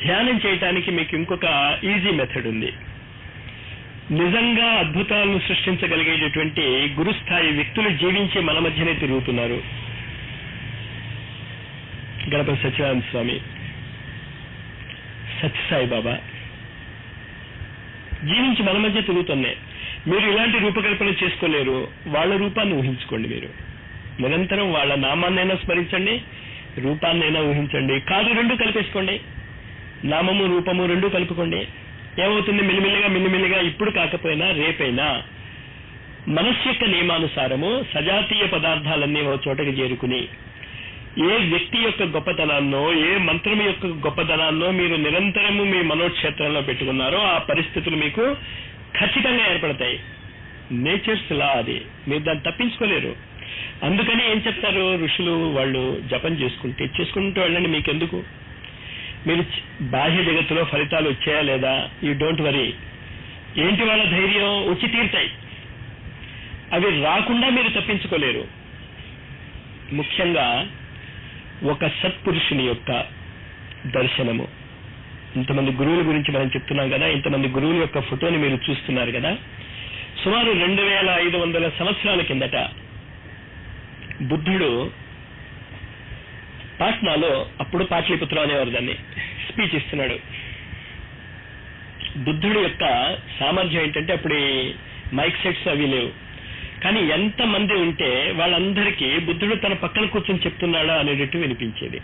ధ్యానం చేయటానికి మీకు ఇంకొక ఈజీ మెథడ్ ఉంది. నిజంగా అద్భుతాలను సృష్టించగలిగేటటువంటి గురుస్థాయి వ్యక్తులు జీవించి మన మధ్యనే తిరుగుతున్నారు. గణపతి సత్యనారాయణ స్వామి, సత్యసాయి బాబా జీవించి మన మధ్య తిరుగుతున్నాయి. మీరు ఇలాంటి రూపకల్పన చేసుకోలేరు, వాళ్ళ రూపాన్ని ఊహించుకోండి. మీరు నిరంతరం వాళ్ళ నామాన్నైనా స్మరించండి, రూపాన్నైనా ఊహించండి. కాదు, 2 కలిపేసుకోండి. నామము రూపము 2 కలుపుకోండి. ఏమవుతుంది? మిల్లిమిల్లిగా ఇప్పుడు కాకపోయినా రేపైనా మనస్సు యొక్క నియమానుసారము సజాతీయ పదార్థాలన్నీ ఒక చోటకి చేరుకుని ఏ వ్యక్తి యొక్క గొప్పతనాన్నో, ఏ మంత్రం యొక్క గొప్పతనాన్నో మీరు నిరంతరము మీ మనోక్షేత్రంలో పెట్టుకున్నారో ఆ పరిస్థితులు మీకు ఖచ్చితంగా ఏర్పడతాయి. నేచర్స్ లా అది, మీరు దాన్ని తప్పించుకోలేరు. అందుకని ఏం చెప్తారు ఋషులు, వాళ్ళు జపం చేసుకుంటూ వెళ్ళండి, మీకెందుకు? మీరు బాహ్య జగత్తులో ఫలితాలు వచ్చాయా లేదా, యూ డోంట్ వరీ. ఏంటి వాళ్ళ ధైర్యం? వచ్చి తీరుతాయి. అవి రాకుండా మీరు తప్పించుకోలేరు. ముఖ్యంగా ఒక సత్పురుషుని యొక్క దర్శనము. ఇంతమంది గురువుల గురించి మనం చెప్తున్నాం కదా, ఇంతమంది గురువుల యొక్క ఫోటోని మీరు చూస్తున్నారు కదా. సుమారు 2500 సంవత్సరాల కిందట బుద్ధుడు పాట్నాలో, అప్పుడు పాట్లీపుత్రం అనేవారు దాన్ని, స్పీచ్ ఇస్తున్నాడు. బుద్ధుడి యొక్క సామర్థ్యం ఏంటంటే అప్పుడు మైక్ సెట్స్ అవి లేవు. కానీ ఎంతమంది ఉంటే వాళ్ళందరికీ బుద్ధుడు తన పక్కన కూర్చొని చెప్తున్నాడా అనేటట్టు వినిపించేది.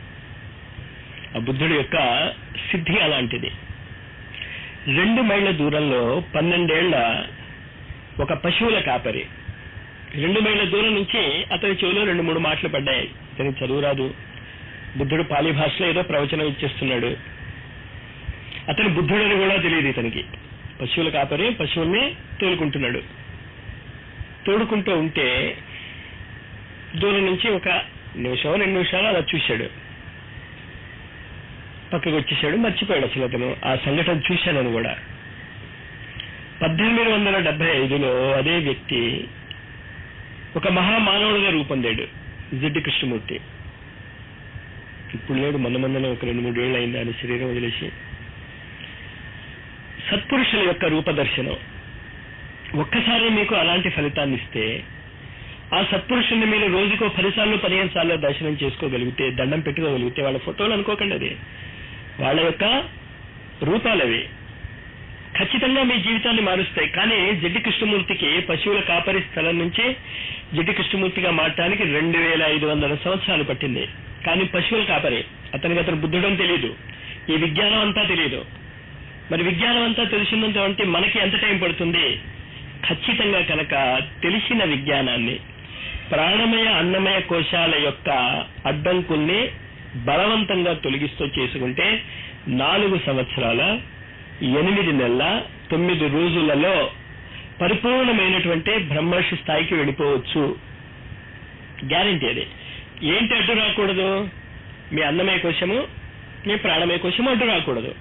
ఆ బుద్ధుడి యొక్క సిద్ధి అలాంటిది. 2 మైళ్ళ దూరంలో 12 ఏళ్ల ఒక పశువుల కాపరి, 2 మైళ్ళ దూరం నుంచి అతని చెవిలో 2-3 మాటలు పడ్డాయి. ఇతనికి చదువు రాదు. బుద్ధుడు పాలీ భాషలో ఏదో ప్రవచనం ఇచ్చేస్తున్నాడు. అతను బుద్ధుడని కూడా తెలియదు ఇతనికి. పశువుల కాపరి పశువుల్ని తోలుకుంటున్నాడు. తోడుకుంటూ ఉంటే దూరం నుంచి 1 నిమిషం 2 నిమిషాలు అలా చూశాడు. పక్కకు వచ్చేసాడు, మర్చిపోయాడు అసలు అతను ఆ సంఘటన చూశానని కూడా. 1875లో అదే వ్యక్తి ఒక మహామానవుడిగా రూపొందాడు, జిడ్డు కృష్ణమూర్తి. ఇప్పుడు లేడు, మొన్ననే ఒక 2-3 ఏళ్ళు అయింది ఆయన శరీరం వదిలేసి. సత్పురుషుల యొక్క రూపదర్శనం ఒక్కసారి మీకు అలాంటి ఫలితాన్ని ఇస్తే, ఆ సత్పురుషుల్ని మీరు రోజుకో 10 సార్లు 15 సార్లు దర్శనం చేసుకోగలిగితే, దండం పెట్టుకోగలిగితే, వాళ్ళ ఫోటోలు అనుకోకండి, అది వాళ్ళ యొక్క రూపాలవి ఖచ్చితంగా మీ జీవితాన్ని మారుస్తాయి. కానీ జిడ్డు కృష్ణమూర్తికి పశువుల కాపరి స్థలం నుంచి జిడ్డు కృష్ణమూర్తిగా మారటానికి 2500 సంవత్సరాలు పట్టింది. కానీ పశువుల కాపరి, అతను బుద్ధుడని తెలియదు, ఈ విజ్ఞానం అంతా తెలియదు. మరి విజ్ఞానం అంతా తెలిసిందంటే మనకి ఎంత టైం పడుతుంది? ఖచ్చితంగా కనుక తెలిసిన విజ్ఞానాన్ని, ప్రాణమయ అన్నమయ కోశాల యొక్క అడ్డంకుల్ని బలవంతంగా తొలగిస్తూ చేసుకుంటే 4 సంవత్సరాల 8 నెలల 9 రోజులలో పరిపూర్ణమైనటువంటి బ్రహ్మర్షి స్థాయికి వెళ్ళిపోవచ్చు. గ్యారంటీ అది. ఏంటి అడ్డు రాకూడదు? మీ అన్నమయ కోశము, మీ ప్రాణమయ కోశము అడ్డు రాకూడదు.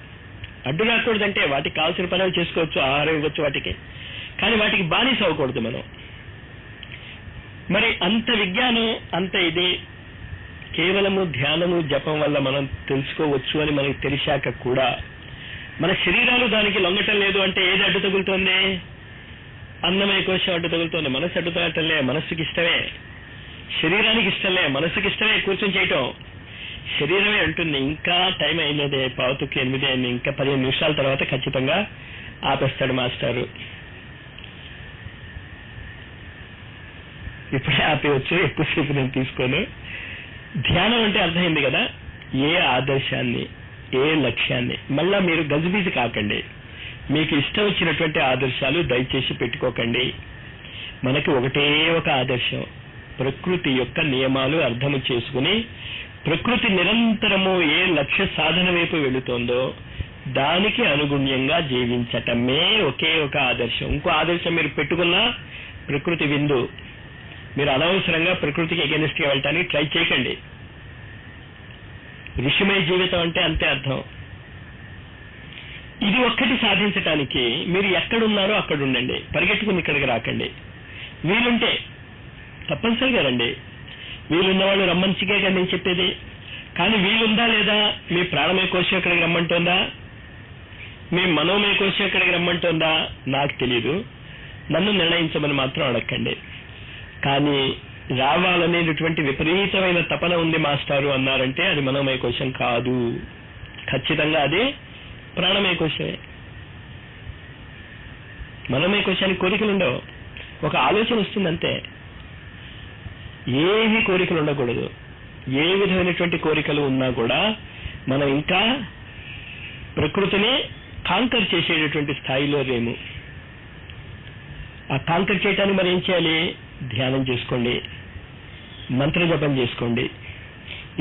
అడ్డు రాకూడదంటే వాటికి కావాల్సిన పనులు చేసుకోవచ్చు, ఆహారం ఇవ్వచ్చు వాటికి, కానీ వాటికి బానిస అవ్వకూడదు మనం. మరి అంత విజ్ఞానం, అంత ఇది కేవలము ధ్యానము జపం వల్ల మనం తెలుసుకోవచ్చు అని మనకి తెలిసాక కూడా మన శరీరాలు దానికి లొంగటం లేదు అంటే ఏది అడ్డు తగులుతోంది? అన్నమయ కోశం అడ్డు తగులుతోంది. మనస్సు అడ్డు తగలటంలే, మనస్సుకి ఇష్టమే. శరీరానికి ఇష్టంలే, మనస్సుకి ఇష్టమే కూర్చొని చేయటం. శరీరమే అంటుంది ఇంకా టైం అయినదే, 7:45 అయింది, ఇంకా 15 నిమిషాల తర్వాత ఖచ్చితంగా ఆపేస్తాడు మాస్టారు. ఇప్పుడే ఆపేయచ్చు, ఎక్కువసేపు నేను తీసుకోను. ధ్యానం అంటే అర్థమైంది కదా. ఏ ఆదర్శాన్ని, ఏ లక్ష్యాన్ని, మళ్ళా మీరు గజిబిజి కాకండి. మీకు ఇష్టం వచ్చినటువంటి ఆదర్శాలు దయచేసి పెట్టుకోకండి. మనకి ఒకటే ఒక ఆదర్శం, ప్రకృతి యొక్క నియమాలు అర్థము చేసుకుని ప్రకృతి నిరంతరము ఏ లక్ష్య సాధన వైపు వెళుతోందో దానికి అనుగుణ్యంగా జీవించటమే ఒకే ఒక ఆదర్శం. ఇంకో ఆదర్శం మీరు పెట్టుకున్నా ప్రకృతి విందు, మీరు అనవసరంగా ప్రకృతికి ఎగెనిస్ట్గా వెళ్ళటానికి ట్రై చేయకండి. ఋషిమయ జీవితం అంటే అంతే అర్థం. ఇది ఒక్కటి సాధించటానికి మీరు ఎక్కడున్నారో అక్కడ ఉండండి, పరిగెట్టుకుని ఇక్కడికి రాకండి. వీలుంటే తప్పనిసరిగా రండి, వీలున్న వాళ్ళు రమ్మంచిగా కదా నేను చెప్పేది. కానీ వీలుందా లేదా, మీ ప్రాణమయ కోశం ఎక్కడికి రమ్మంటోందా, మీ మనోమయ కోశం ఎక్కడికి రమ్మంటోందా నాకు తెలియదు. నన్ను నిర్ణయించమని మాత్రం అడగండి. కానీ రావాలనేటువంటి విపరీతమైన తపన ఉంది మాస్టారు అన్నారంటే అది మనోమయ కోశం కాదు, ఖచ్చితంగా అది ప్రాణమయ కోశమే. మనోమయ కోశానికి కోరికలు ఉండవు, ఒక ఆలోచన వస్తుందంతే. ఏవి కోరికలు ఉండకూడదు. ఏ విధమైనటువంటి కోరికలు ఉన్నా కూడా మనం ఇంకా ప్రకృతిని కాంకర్ చేసేటటువంటి స్థాయిలో లేము. ఆ కాంకర్ చేయటానికి మరి ఏం చేయాలి? ధ్యానం చేసుకోండి, మంత్రజపం చేసుకోండి.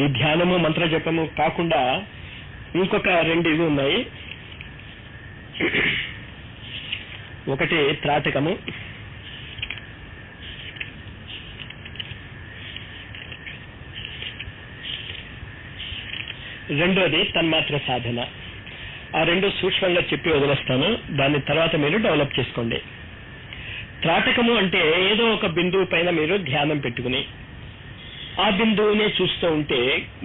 ఈ ధ్యానము మంత్రజపము కాకుండా ఇంకొక 2 ఇవి ఉన్నాయి. ఒకటి త్రాటకము, రెండోది తన్మాత్ర సాధన. ఆ 2 సూక్ష్మంగా చెప్పి వదిలేస్తాను, దాని తర్వాత మీరు డెవలప్ చేసుకోండి. త్రాటకము అంటే ఏదో ఒక బిందువు పైన మీరు ధ్యానం పెట్టుకుని ఆ బిందువునే చూస్తూ ఉంటే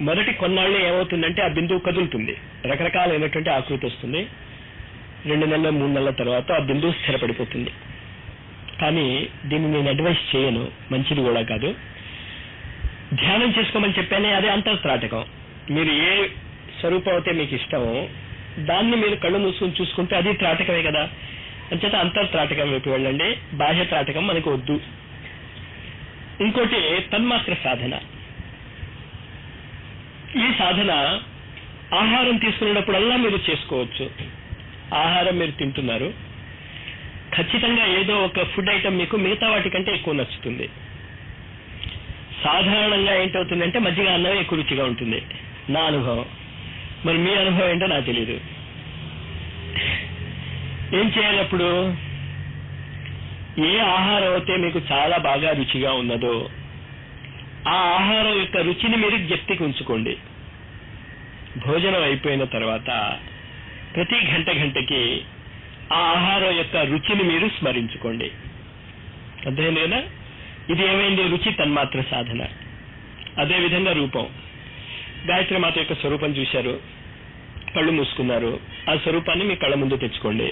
మొదటి కొన్నాళ్ళు ఏమవుతుందంటే ఆ బిందువు కదులుతుంది, రకరకాలైనటువంటి ఆకృతి వస్తుంది. 2 నెలల 3 నెలల తర్వాత ఆ బిందువు స్థిరపడిపోతుంది. కానీ దీన్ని నేను అడ్వైస్ చేయను, మంచిది కూడా కాదు. ధ్యానం చేసుకోమని చెప్పానే అదే అంతర్త్రాటకం. మీరు ఏ స్వరూపం అయితే మీకు ఇష్టమో దాన్ని మీరు కళ్ళు మూసుకుని చూసుకుంటే అది త్రాటకమే కదా. అంచేత అంతర్త్రాటకం వైపు వెళ్ళండి, బాహ్య త్రాటకం మనకు వద్దు. ఇంకోటి తన్మాత్ర సాధన. ఈ సాధన ఆహారం తీసుకునేటప్పుడల్లా మీరు చేసుకోవచ్చు. ఆహారం మీరు తింటున్నారు, ఖచ్చితంగా ఏదో ఒక ఫుడ్ ఐటమ్ మీకు మిగతా వాటికంటే ఎక్కువ నచ్చుతుంది. సాధారణంగా ఏంటవుతుందంటే మజ్జిగ అన్నం ఎక్కువ రుచిగా ఉంటుంది, నా అనుభవం. మరి మీ అనుభవం ఏంటో నాకు తెలియదు. ఏం చేయాలి అప్పుడు? ఏ ఆహారం అయితే మీకు చాలా బాగా రుచిగా ఉన్నదో ఆ ఆహారం యొక్క రుచిని మీరు జ్ఞప్తికి ఉంచుకోండి. భోజనం అయిపోయిన తర్వాత ప్రతి గంటకి ఆ ఆహారం యొక్క రుచిని మీరు స్మరించుకోండి. అర్థమైంది కదా? ఇది ఏమైంది? రుచి తన్మాత్ర సాధన. అదేవిధంగా రూపం. గాయత్రి మాత యొక్క స్వరూపం చూశారు, కళ్ళు మూసుకున్నారు, ఆ స్వరూపాన్ని మీ కళ్ళ ముందు తెచ్చుకోండి.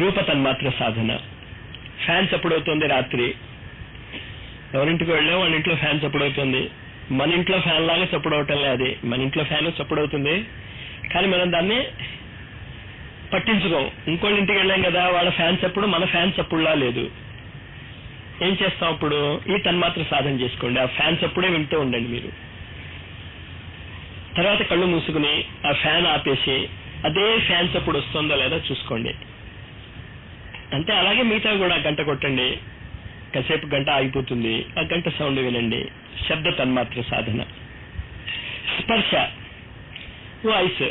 రూప తన్మాత్ర సాధన. ఫ్యాన్ చప్పుడు అవుతుంది రాత్రి, ఎవరింటికి వెళ్ళాం వాళ్ళ ఇంట్లో ఫ్యాన్ చప్పుడు అవుతుంది. మన ఇంట్లో ఫ్యాన్ లాగా చప్పుడు అవటం లేదు. మన ఇంట్లో ఫ్యాన్ చప్పుడు అవుతుంది, కానీ మనం దాన్ని పట్టించుకోం. ఇంకోళ్ళ ఇంటికి వెళ్ళాం కదా, వాళ్ళ ఫ్యాన్ చప్పుడు మన ఫ్యాన్ చప్పుడులా లేదు. ఏం చేస్తాం అప్పుడు? ఈ తన్మాత్ర సాధన చేసుకోండి, ఆ ఫ్యాన్ చప్పుడే వింటూ ఉండండి మీరు. తర్వాత కళ్ళు మూసుకుని ఆ ఫ్యాన్ ఆపేసి అదే ఫ్యాన్ చప్పుడు వస్తుందో లేదా చూసుకోండి. అంటే అలాగే మిగతా కూడా గంట కొట్టండి, కాసేపు గంట ఆగిపోతుంది, ఆ గంట సౌండ్ వినండి. శబ్ద తన్మాత్ర సాధన. స్పర్శ. వాయిస్.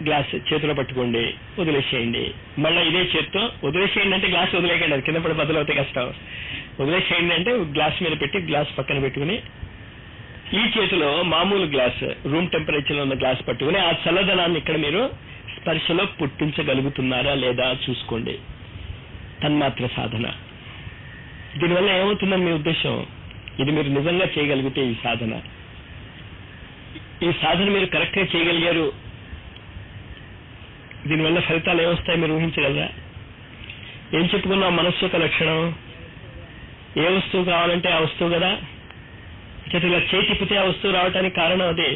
గ్లాస్ చేతిలో పట్టుకోండి, వదిలేసేయండి. మళ్ళీ ఇదే చేత్తో వదిలేసేయండి అంటే గ్లాస్ వదిలేయండి, అది కింద పడి బదులవుతే కష్టం. వదిలేసేయండి అంటే గ్లాస్ మీద పెట్టి గ్లాస్ పక్కన పెట్టుకుని ఈ చేతిలో మామూలు గ్లాస్, రూమ్ టెంపరేచర్ లో ఉన్న గ్లాస్ పట్టుకుని ఆ చల్లదనాన్ని ఇక్కడ మీరు స్పర్శలో పుట్టించగలుగుతున్నారా లేదా చూసుకోండి. తన్మాత్ర సాధన. దీనివల్ల ఏమవుతుందని మీ ఉద్దేశం? ఇది మీరు నిజంగా చేయగలిగితే ఈ సాధన మీరు కరెక్ట్ గా చేయగలిగారు, దీనివల్ల ఫలితాలు ఏమొస్తాయి మీరు ఊహించగలరా? ఏం చెప్పుకున్నాం? మనస్సు యొక్క లక్షణం. ఏ వస్తువు కావాలంటే ఆ వస్తువు కదా. ఇలా చేయి తిప్పితే ఆ వస్తువు రావడానికి కారణం అదే.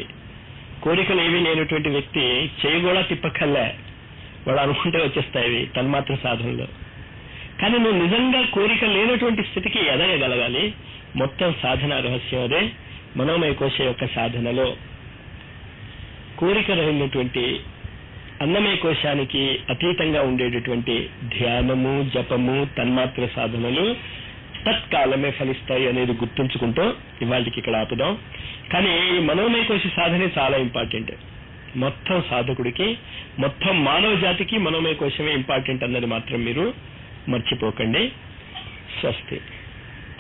కోరికలు ఏమీ లేనటువంటి వ్యక్తి చేయి కూడా తిప్పక్కర్లే, వాడు అనుకుంటే వచ్చేస్తాయి తన్మాత్ర సాధనలో. కానీ నువ్వు నిజంగా కోరిక లేనటువంటి స్థితికి ఎదగగలగాలి. మొత్తం సాధన రహస్యం అదే. మనోమయ కోశ యొక్క సాధనలో కోరిక రహినటువంటి అన్నమయ కోశానికి అతీతంగా ఉండేటటువంటి ధ్యానము, జపము, తన్మాత్ర సాధనలు తత్కాలమే ఫలిస్తాయి అనేది గుర్తుంచుకుంటూ ఇవాళకి ఇక్కడ ఆపుదాం. కానీ ఈ మనోమయ కోశ సాధనే చాలా ఇంపార్టెంట్. మొత్తం సాధకుడికి, మొత్తం మానవ జాతికి మనోమయ కోశమే ఇంపార్టెంట్ అన్నది మాత్రం మీరు మర్చిపోకండి. స్వస్తి.